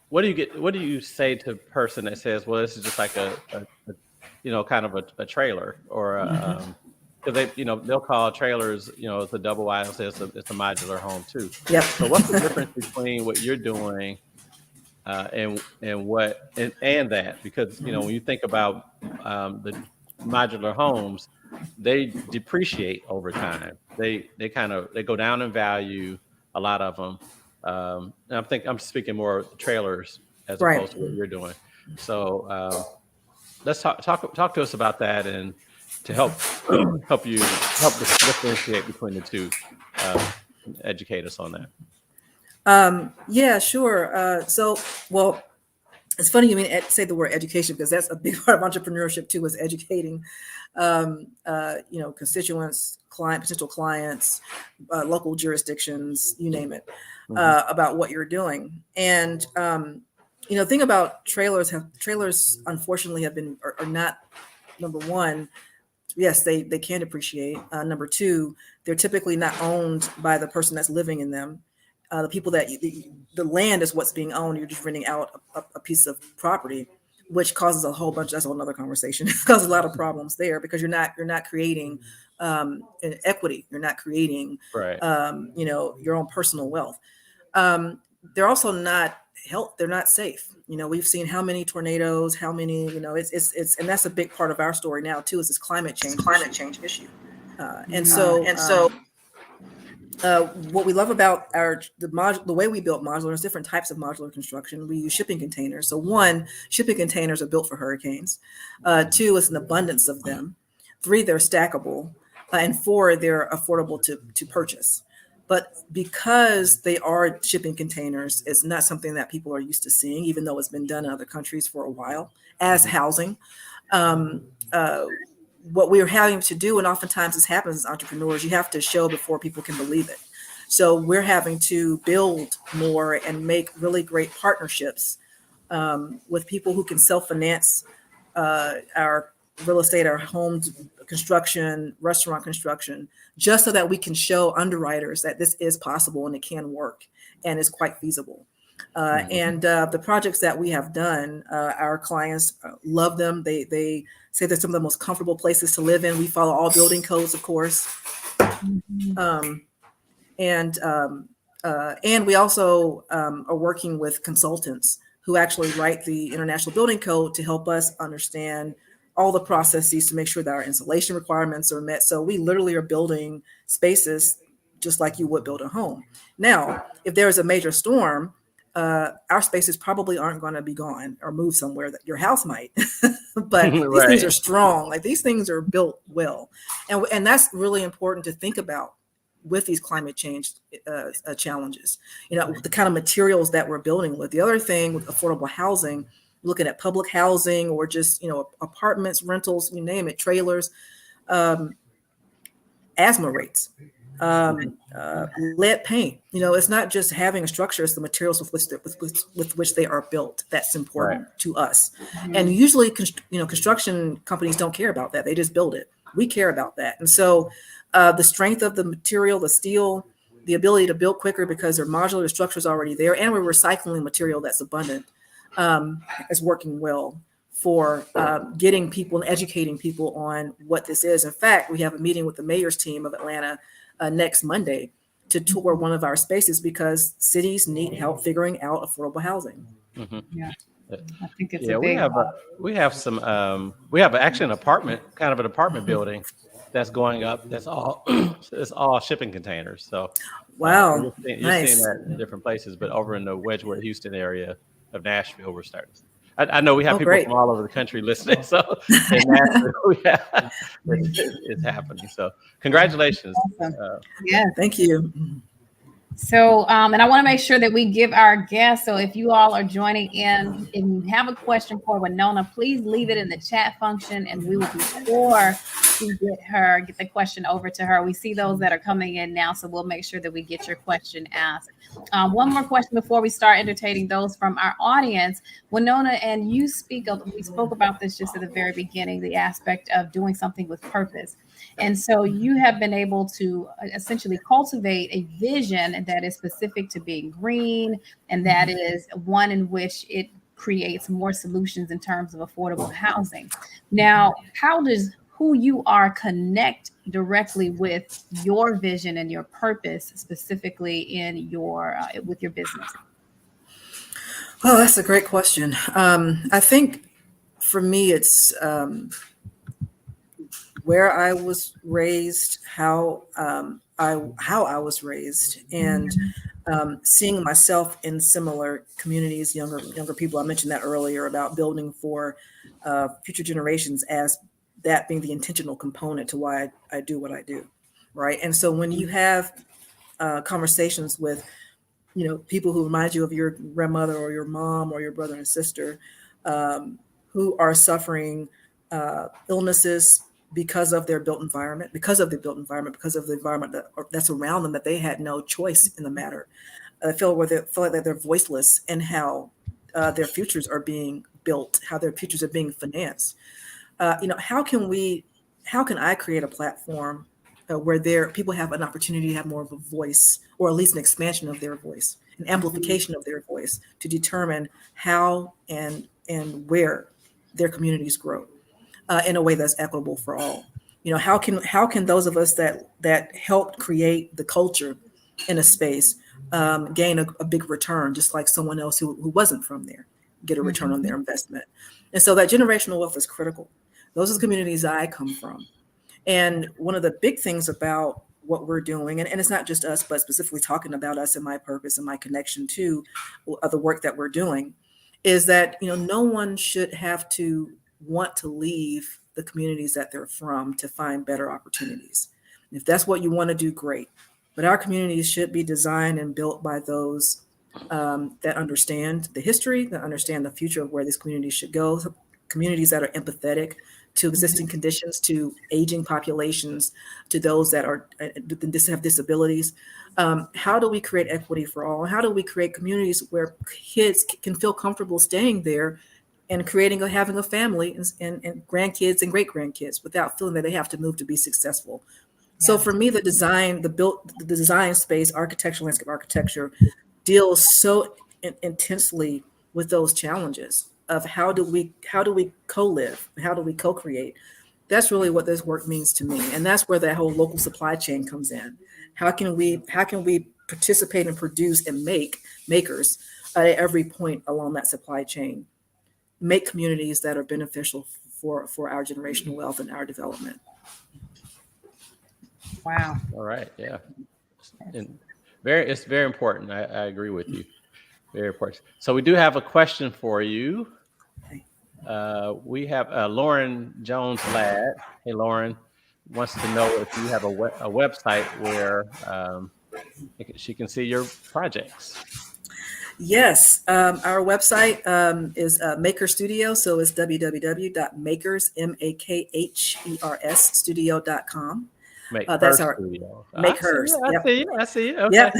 What do you say to a person that says, well, this is just like a kind of a trailer, or because they'll call trailers, it's a double wide, and say it's a modular home too. Yep. So what's the difference between what you're doing and that? Because when you think about the modular homes, they depreciate over time. They go down in value, a lot of them. And I'm speaking more trailers as opposed to what you're doing. So let's talk to us about that, and to help differentiate between the two. Educate us on that. Yeah, sure. Well, it's funny you say the word education, because that's a big part of entrepreneurship too, is educating, constituents, potential clients, local jurisdictions, you name it, about what you're doing. And, the thing about trailers unfortunately are not, number one, yes, they can depreciate. Number two, they're typically not owned by the person that's living in them. The people the land is what's being owned. You're just renting out a piece of property, which causes a whole bunch. That's a whole other conversation. It causes a lot of problems there, because you're not creating an equity. You're not creating, your own personal wealth. They're also not they're not safe. We've seen how many tornadoes, how many, it's and that's a big part of our story now too, is this climate change issue. What we love about the way we built modular, there's different types of modular construction. We use shipping containers. So one, shipping containers are built for hurricanes. Two, it's an abundance of them. Three, they're stackable. And four, they're affordable to purchase. But because they are shipping containers, it's not something that people are used to seeing, even though it's been done in other countries for a while as housing. What we're having to do, and oftentimes this happens as entrepreneurs, you have to show before people can believe it. So we're having to build more and make really great partnerships with people who can self-finance our real estate, our home construction, restaurant construction, just so that we can show underwriters that this is possible and it can work and is quite feasible. And the projects that we have done, our clients love them. They say they're some of the most comfortable places to live in. We follow all building codes, of course. And we also are working with consultants who actually write the International Building Code to help us understand all the processes to make sure that our insulation requirements are met. So we literally are building spaces just like you would build a home. Now, if there is a major storm, our spaces probably aren't going to be gone or moved somewhere. That your house might, but these things are strong. Like, these things are built well, and that's really important to think about with these climate change challenges. The kind of materials that we're building with. The other thing with affordable housing, looking at public housing or just apartments, rentals, you name it, trailers, asthma rates. Lead paint. It's not just having a structure; it's the materials with which they are built that's important to us. And usually, construction companies don't care about that; they just build it. We care about that, and so the strength of the material, the steel, the ability to build quicker because their modular structure is already there, and we're recycling material that's abundant, is working well for getting people and educating people on what this is. In fact, we have a meeting with the mayor's team of Atlanta next Monday to tour one of our spaces, because cities need help figuring out affordable housing. Yeah, I think it's a big. We have actually an apartment building that's going up. That's all it's all shipping containers. So wow, you're nice. seeing that in different places, but over in the Wedgewood, Houston area of Nashville, we're starting. I know we have people great. from all over the country listening, so it's happening. So congratulations. Awesome. Yeah. Thank you. So, and I want to make sure that we give our guests. So if you all are joining in and you have a question for Wanona, please leave it in the chat function and we will be sure to get the question over to her. We see those that are coming in now, so we'll make sure that we get your question asked. One more question before we start entertaining those from our audience. Wanona, and we spoke about this just at the very beginning, the aspect of doing something with purpose. And so you have been able to essentially cultivate a vision that is specific to being green, and that is one in which it creates more solutions in terms of affordable housing. Now, how does who you are connect directly with your vision and your purpose, specifically in your with your business? Oh, that's a great question. I think for me, it's where I was raised, how I was raised, and seeing myself in similar communities, younger people. I mentioned that earlier about building for future generations, as that being the intentional component to why I do what I do, right? And so when you have conversations with, people who remind you of your grandmother or your mom or your brother and sister, who are suffering illnesses because of the built environment, because of the environment that's around them, that they had no choice in the matter. I feel like they're voiceless in how their futures are being built, how their futures are being financed. How can I create a platform where people have an opportunity to have more of a voice, or at least an expansion of their voice, an amplification of their voice, to determine how and where their communities grow in a way that's equitable for all. How can those of us that helped create the culture in a space gain a big return, just like someone else who wasn't from there get a return on their investment? And so that generational wealth is critical. Those are the communities I come from. And one of the big things about what we're doing, and it's not just us, but specifically talking about us and my purpose and my connection to the work that we're doing, is that no one should have to want to leave the communities that they're from to find better opportunities. If that's what you want to do, great. But our communities should be designed and built by those that understand the history, that understand the future of where these communities should go, communities that are empathetic to existing conditions, to aging populations, to those that have disabilities. How do we create equity for all? How do we create communities where kids can feel comfortable staying there and having a family and grandkids and great grandkids without feeling that they have to move to be successful? Yeah. So for me, the design space, architectural, landscape architecture, deals so intensely with those challenges of how do we co-live, how do we co-create. That's really what this work means to me, and that's where that whole local supply chain comes in. How can we participate and produce and makers at every point along that supply chain, make communities that are beneficial for our generational wealth and our development. Wow. All right. Yeah. And it's very important. I agree with you. Very important. So we do have a question for you. We have Lauren Jones-Ladd. Hey, Lauren wants to know if you have a website where she can see your projects. Yes, our website is Mākhers Studio, so it's www.Mākhers, Makhers studio.com. That's our studio. Mākhers. I see you. Okay. Yep.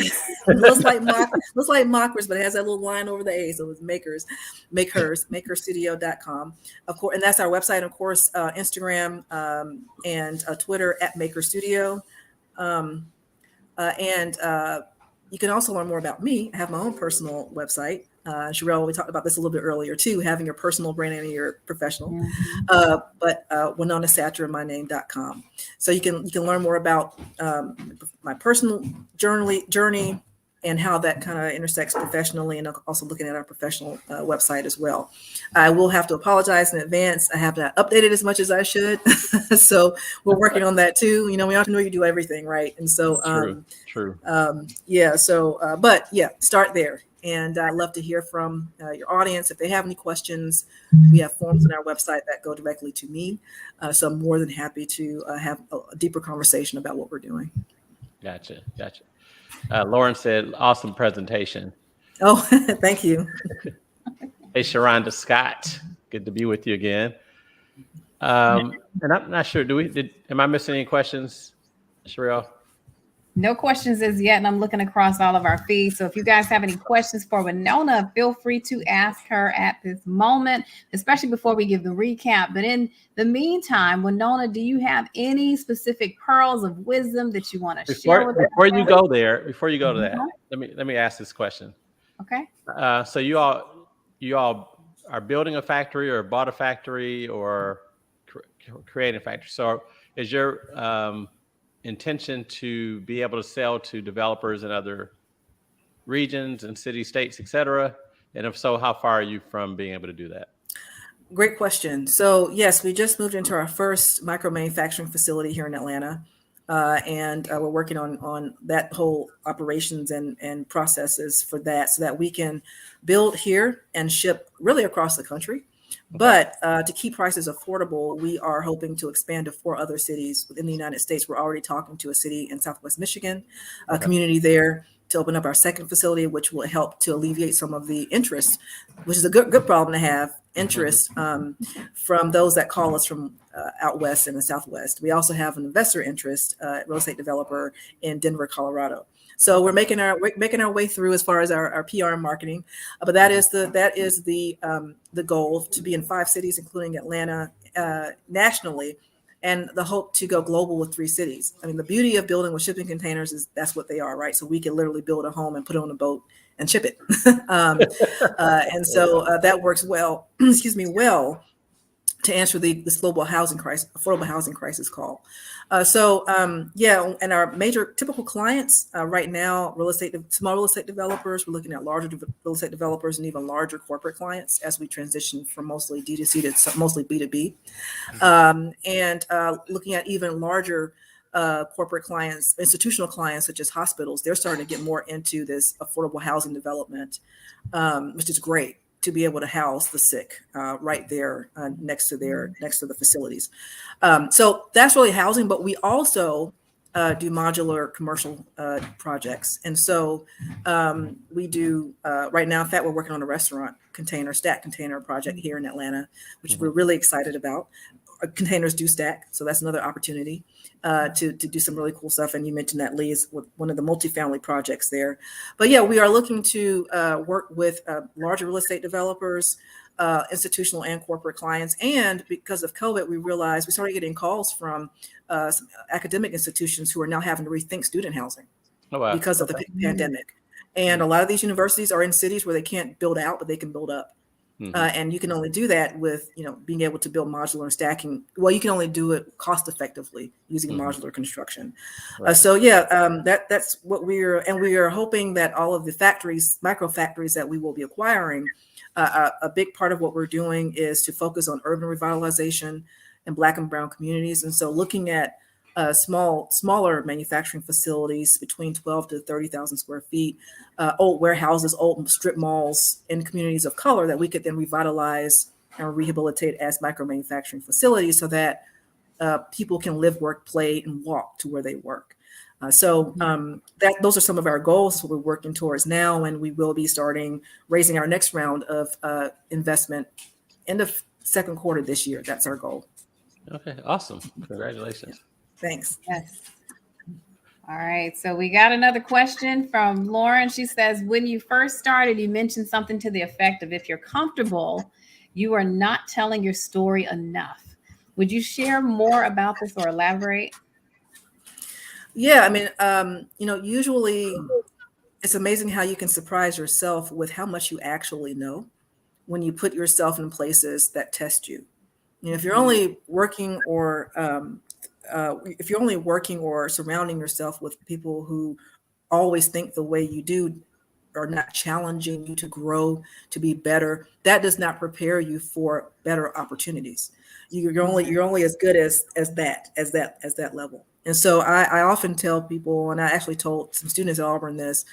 looks like Mākhers, but it has that little line over the A, so it's Mākhers. Makersstudio.com. Of course, and that's our website. Of course, Instagram and Twitter at Mākhers Studio. You can also learn more about me. I have my own personal website. Sherelle, we talked about this a little bit earlier too, having your personal brand and your professional. But Wanona Satcher, myname.com. So you can learn more about my personal journey and how that kind of intersects professionally, and also looking at our professional website as well. I will have to apologize in advance. I have not updated as much as I should. So we're working on that too. We have to know you do everything, right? And so, True. Yeah. So, but yeah, start there. And I'd love to hear from your audience. If they have any questions, we have forms on our website that go directly to me. So I'm more than happy to have a deeper conversation about what we're doing. Gotcha. Lauren said, awesome presentation. Oh, thank you. Hey, Sharonda Scott, good to be with you again. And I'm not sure, am I missing any questions, Sherelle? No questions as yet, and I'm looking across all of our feeds. So if you guys have any questions for Wanona, feel free to ask her at this moment, especially before we give the recap. But in the meantime, Wanona, do you have any specific pearls of wisdom that you want to share with us? Before you go to that, let me ask this question. Okay. So you all are building a factory or bought a factory or creating a factory. So is your intention to be able to sell to developers in other regions and cities, states, et cetera? And if so, how far are you from being able to do that? Great question. So yes, we just moved into our first micro manufacturing facility here in Atlanta. And we're working on that whole operations and processes for that so that we can build here and ship really across the country. But to keep prices affordable, we are hoping to expand to 4 other cities within the United States. We're already talking to a city in Southwest Michigan, a community there, to open up our second facility, which will help to alleviate some of the interest, which is a good problem to have, interest from those that call us from out west and the Southwest. We also have an investor interest, real estate developer in Denver, Colorado. So we're making our way through as far as our PR and marketing, but that is the goal, to be in 5 cities, including Atlanta, nationally, and the hope to go global with 3 cities. I mean, the beauty of building with shipping containers is that's what they are, right? So we can literally build a home and put it on a boat and ship it, and so that works well. Well, to answer this global housing crisis, affordable housing crisis call. And our major typical clients right now, small real estate developers. We're looking at larger real estate developers and even larger corporate clients as we transition from mostly D2C to mostly B2B, and looking at even larger corporate clients, institutional clients such as hospitals. They're starting to get more into this affordable housing development, which is great, to be able to house the sick right there next to the facilities. So that's really housing, but we also do modular commercial projects. And so we do right now, in fact, we're working on a restaurant stack container project here in Atlanta, which we're really excited about. Containers do stack, so that's another opportunity to do some really cool stuff. And you mentioned that, Lee, is one of the multifamily projects there. But yeah, we are looking to work with larger real estate developers, institutional and corporate clients. And because of COVID, we realized we started getting calls from some academic institutions who are now having to rethink student housing because of the pandemic. And a lot of these universities are in cities where they can't build out, but they can build up. And you can only do that with, being able to build modular and stacking. Well, you can only do it cost effectively using modular construction. Right. That's what we are hoping that all of the micro factories that we will be acquiring, a big part of what we're doing is to focus on urban revitalization in Black and brown communities. And so looking at smaller manufacturing facilities between 12 to 30,000 square feet, old warehouses, old strip malls in communities of color that we could then revitalize and rehabilitate as micro manufacturing facilities so that people can live, work, play, and walk to where they work. Those are some of our goals we're working towards now, and we will be raising our next round of investment end of second quarter this year. That's our goal. Okay, awesome. Congratulations. Thanks. Yes. All right. So we got another question from Lauren. She says, when you first started, you mentioned something to the effect of, if you're comfortable, you are not telling your story enough. Would you share more about this or elaborate? Yeah, I mean, usually it's amazing how you can surprise yourself with how much you actually know when you put yourself in places that test you. If you're only working or surrounding yourself with people who always think the way you do, are not challenging you to grow, to be better, that does not prepare you for better opportunities. You're only as good as that level. And so I often tell people, and I actually told some students at Auburn this,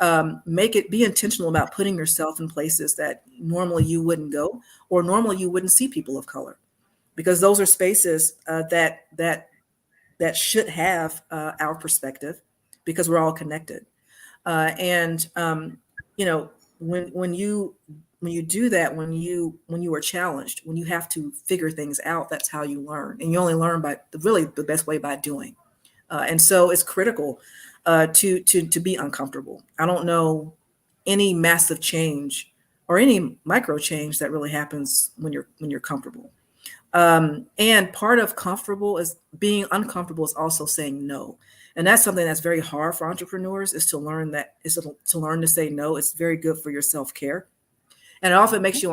be intentional about putting yourself in places that normally you wouldn't go, or normally you wouldn't see people of color, because those are spaces that should have our perspective, because we're all connected. When you do that, when you are challenged, when you have to figure things out, that's how you learn. And you only learn by the best way by doing. And so it's critical to be uncomfortable. I don't know any massive change or any micro change that really happens when you're comfortable. And part of being uncomfortable is also saying no. And that's something that's very hard for entrepreneurs, is to learn to say no. It's very good for your self-care. And it often makes you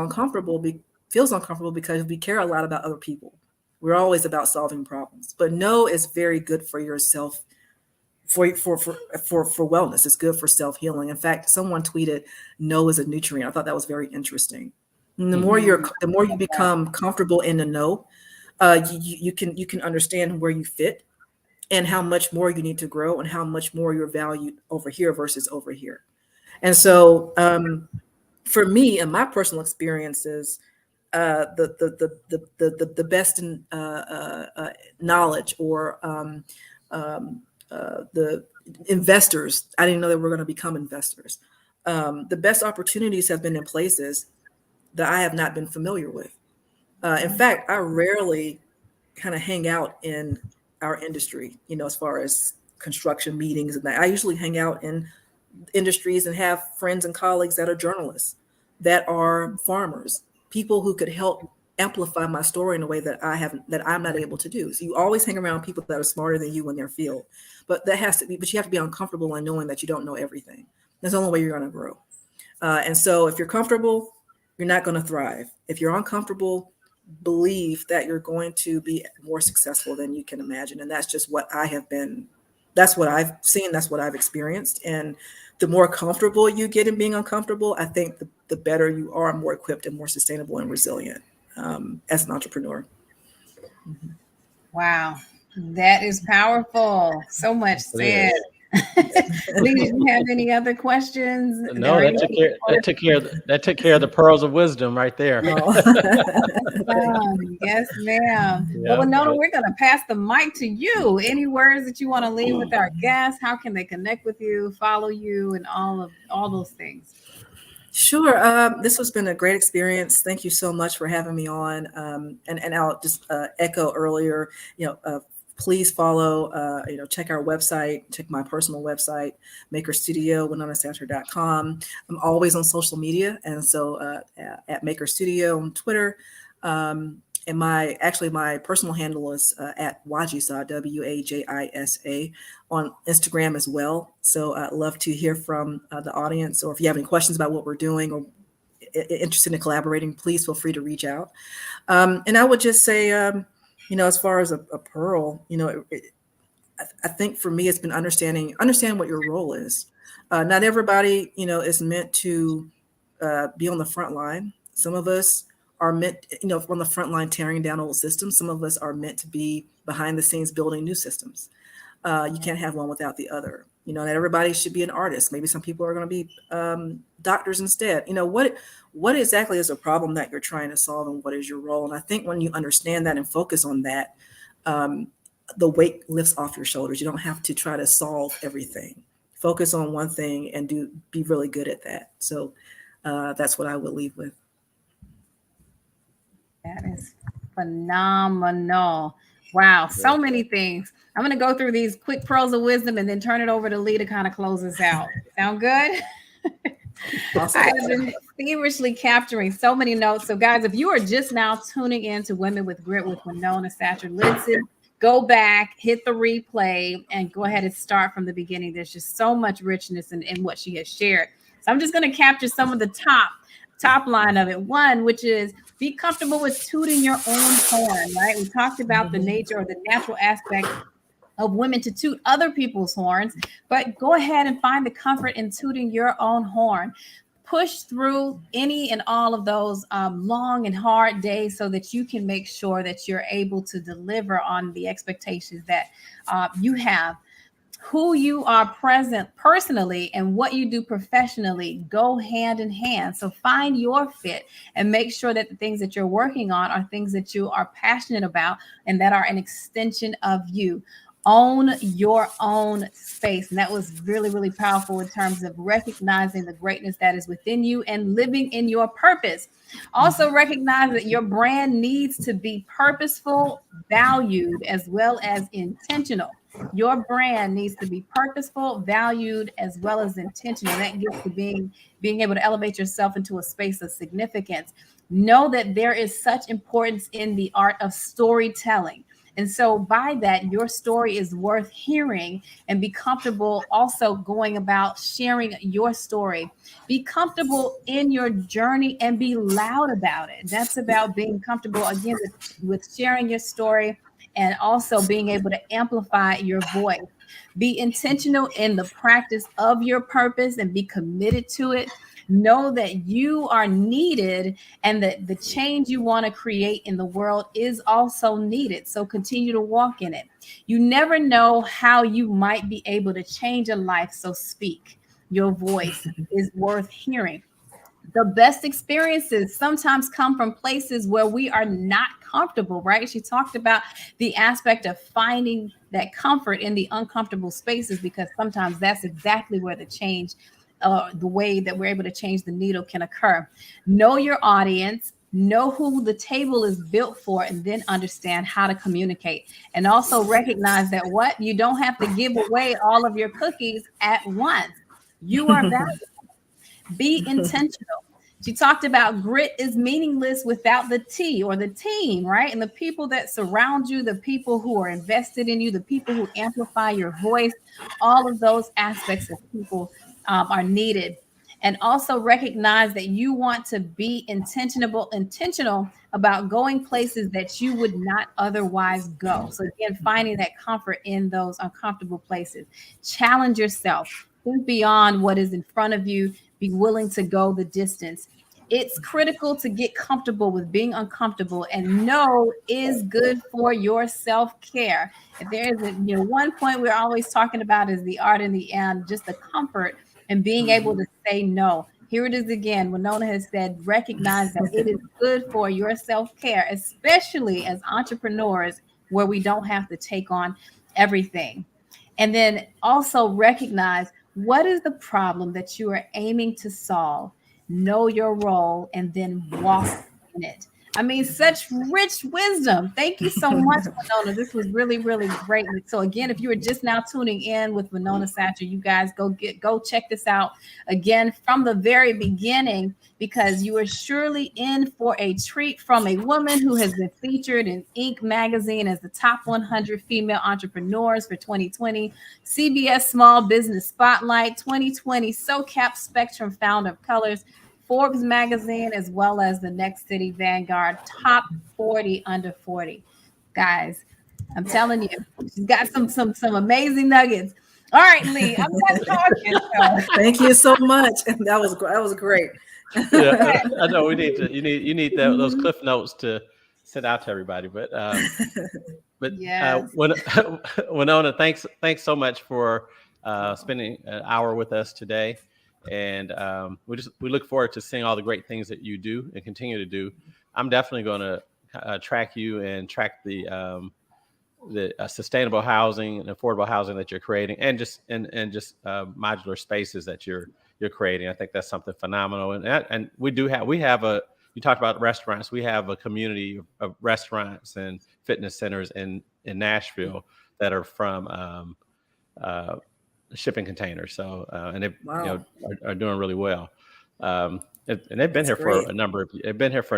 feels uncomfortable because we care a lot about other people. We're always about solving problems, but no is very good for yourself, for wellness. It's good for self-healing. In fact, someone tweeted, "No is a nutrient." I thought that was very interesting. And the more you become comfortable in the no, you can understand where you fit and how much more you need to grow and how much more you're valued over here versus over here. And so, for me and my personal experiences, the best in knowledge, or the investors, I didn't know that we're going to become investors. The best opportunities have been in places that I have not been familiar with. In fact, I rarely kind of hang out in our industry, as far as construction meetings and that. I usually hang out in industries and have friends and colleagues that are journalists, that are farmers, people who could help amplify my story in a way that I'm not able to do. So you always hang around people that are smarter than you in their field, but you have to be uncomfortable in knowing that you don't know everything. That's the only way you're going to grow. And so if you're comfortable, you're not going to thrive. If you're uncomfortable, believe that you're going to be more successful than you can imagine. And that's just what I have been. That's what I've seen. That's what I've experienced. And the more comfortable you get in being uncomfortable, I think the better you are, more equipped and more sustainable and resilient as an entrepreneur. Mm-hmm. Wow. That is powerful. So much said. Lee, did you have any other questions? No, that took care of the pearls of wisdom right there. Yes, ma'am. Yeah, well, Winona, we're going to pass the mic to you. Any words that you want to leave with our guests? How can they connect with you, follow you, and all those things? Sure. This has been a great experience. Thank you so much for having me on. And I'll just echo earlier, please follow, check our website, check my personal website, Maker Studio, WanonaSatcher.com. I'm always on social media. And so at Maker Studio on Twitter. And my personal handle is at Wajisa, WAJISA, on Instagram as well. So I'd love to hear from the audience, or if you have any questions about what we're doing or interested in collaborating, please feel free to reach out. And I would just say, as far as a pearl, I think for me, it's been understand what your role is. Not everybody, is meant to be on the front line. Some of us are meant, on the front line tearing down old systems. Some of us are meant to be behind the scenes building new systems. You can't have one without the other. Not everybody should be an artist. Maybe some people are going to be doctors instead. What exactly is a problem that you're trying to solve, and what is your role? And I think when you understand that and focus on that, the weight lifts off your shoulders. You don't have to try to solve everything. Focus on one thing and be really good at that. So that's what I would leave with. That is phenomenal. Wow. So many things. I'm going to go through these quick pearls of wisdom and then turn it over to Lee to kind of close us out. Sound good? Awesome. I have been feverishly capturing so many notes. So guys, if you are just now tuning in to Women with Grit with Wanona Satcher, listen, go back, hit the replay, and go ahead and start from the beginning. There's just so much richness in what she has shared. So I'm just going to capture some of the top line of it. One, which is be comfortable with tooting your own horn, right? We talked about the nature or the natural aspect of women to toot other people's horns, but go ahead and find the comfort in tooting your own horn. Push through any and all of those long and hard days so that you can make sure that you're able to deliver on the expectations that you have. Who you are present personally and what you do professionally go hand in hand. So find your fit and make sure that the things that you're working on are things that you are passionate about and that are an extension of you. Own your own space. And that was really, really powerful in terms of recognizing the greatness that is within you and living in your purpose. Also recognize that your brand needs to be purposeful, valued, as well as intentional. Your brand needs to be purposeful, valued, as well as intentional. That gets to being able to elevate yourself into a space of significance. Know that there is such importance in the art of storytelling. And so by that, your story is worth hearing, and be comfortable also going about sharing your story. Be comfortable in your journey and be loud about it. That's about being comfortable, again, with sharing your story and also being able to amplify your voice. Be intentional in the practice of your purpose and be committed to it. Know that you are needed and that the change you want to create in the world is also needed. So continue to walk in it. You never know how you might be able to change a life. So speak. Your voice is worth hearing. The best experiences sometimes come from places where we are not comfortable, right? She talked about the aspect of finding that comfort in the uncomfortable spaces, because sometimes that's exactly where the change, the way that we're able to change the needle can occur. Know your audience, know who the table is built for, and then understand how to communicate. And also recognize that you don't have to give away all of your cookies at once. You are valuable. Be intentional. She talked about grit is meaningless without the T, or the team, right? And the people that surround you, the people who are invested in you, the people who amplify your voice, all of those aspects of people are needed. And also recognize that you want to be intentional about going places that you would not otherwise go. So again, finding that comfort in those uncomfortable places. Challenge yourself. Think beyond what is in front of you. Be willing to go the distance. It's critical to get comfortable with being uncomfortable, and know is good for your self-care. If there is one point we're always talking about is the art in the end, just the comfort and being able to say no. Here it is again. Wanona has said, recognize that it is good for your self-care, especially as entrepreneurs where we don't have to take on everything. And then also recognize, what is the problem that you are aiming to solve? Know your role and then walk in it. I mean, such rich wisdom. Thank you so much, Wanona. This was really, really great. So again, if you were just now tuning in with Wanona Satcher, you guys go check this out again from the very beginning, because you are surely in for a treat from a woman who has been featured in Inc. magazine as the top 100 female entrepreneurs for 2020, CBS Small Business Spotlight 2020, SOCAP-Spectrum Founder of Colors, Forbes magazine, as well as the Next City Vanguard top 40 under 40. Guys, I'm telling you, she's got some amazing nuggets. All right, Lee, I'm done talking. So. Thank you so much. That was great. Yeah, I know we need to. You need those cliff notes to send out to everybody. But yes. Wanona, thanks so much for spending an hour with us today. And we look forward to seeing all the great things that you do and continue to do. I'm definitely going to track you and track the sustainable housing and affordable housing that you're creating, and just modular spaces that you're creating. I think that's something phenomenal. And we have a. You talked about restaurants. We have a community of restaurants and fitness centers in Nashville that are from shipping containers. So and they are doing really well. And they've been here for a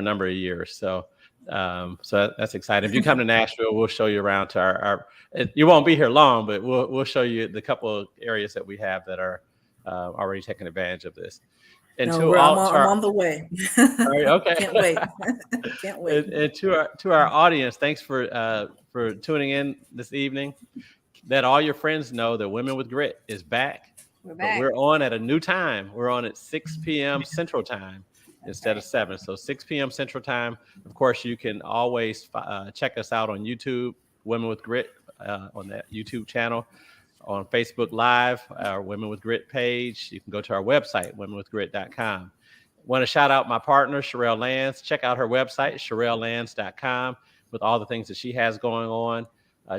number of years. So that's exciting. If you come to Nashville, we'll show you around to our you won't be here long, but we'll show you the couple of areas that we have that are already taking advantage of this. And I'm on the way. Right, okay. Can't wait. And to our audience, thanks for tuning in this evening. let all your friends know that Women with Grit is back. We're back. But we're on at a new time. We're on at 6 p.m. Central Time instead of 7. So 6 p.m. Central Time. Of course, you can always check us out on YouTube, Women with Grit, on that YouTube channel, on Facebook Live, our Women with Grit page. You can go to our website, womenwithgrit.com. Want to shout out my partner, Sherelle Lance. Check out her website, sherellelance.com, with all the things that she has going on.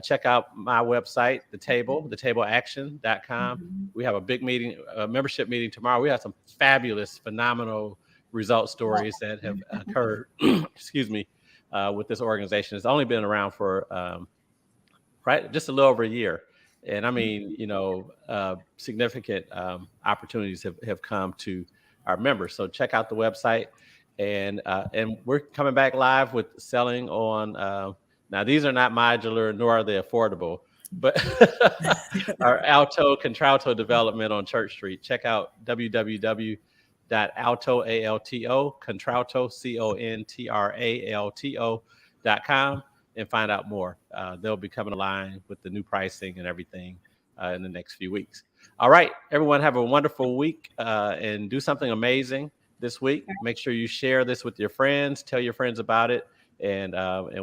Check out my website, thetableaction.com. We have a big meeting, a membership meeting tomorrow. We have some fabulous, phenomenal result stories that have occurred, excuse me, with this organization. It's only been around for just a little over a year. And I mean, significant opportunities have come to our members. So check out the website. And we're coming back live with selling on, now these are not modular, nor are they affordable, but our alto contralto development on Church Street. Check out www.alto.com and find out more. They'll be coming online with the new pricing and everything in the next few weeks. All right, everyone, have a wonderful week and do something amazing this week. Make sure you share this with your friends, tell your friends about it, and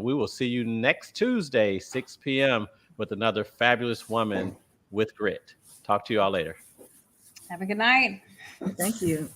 we will see you next Tuesday, 6 p.m. with another fabulous woman with grit. Talk to you all later. Have a good night. Thank you.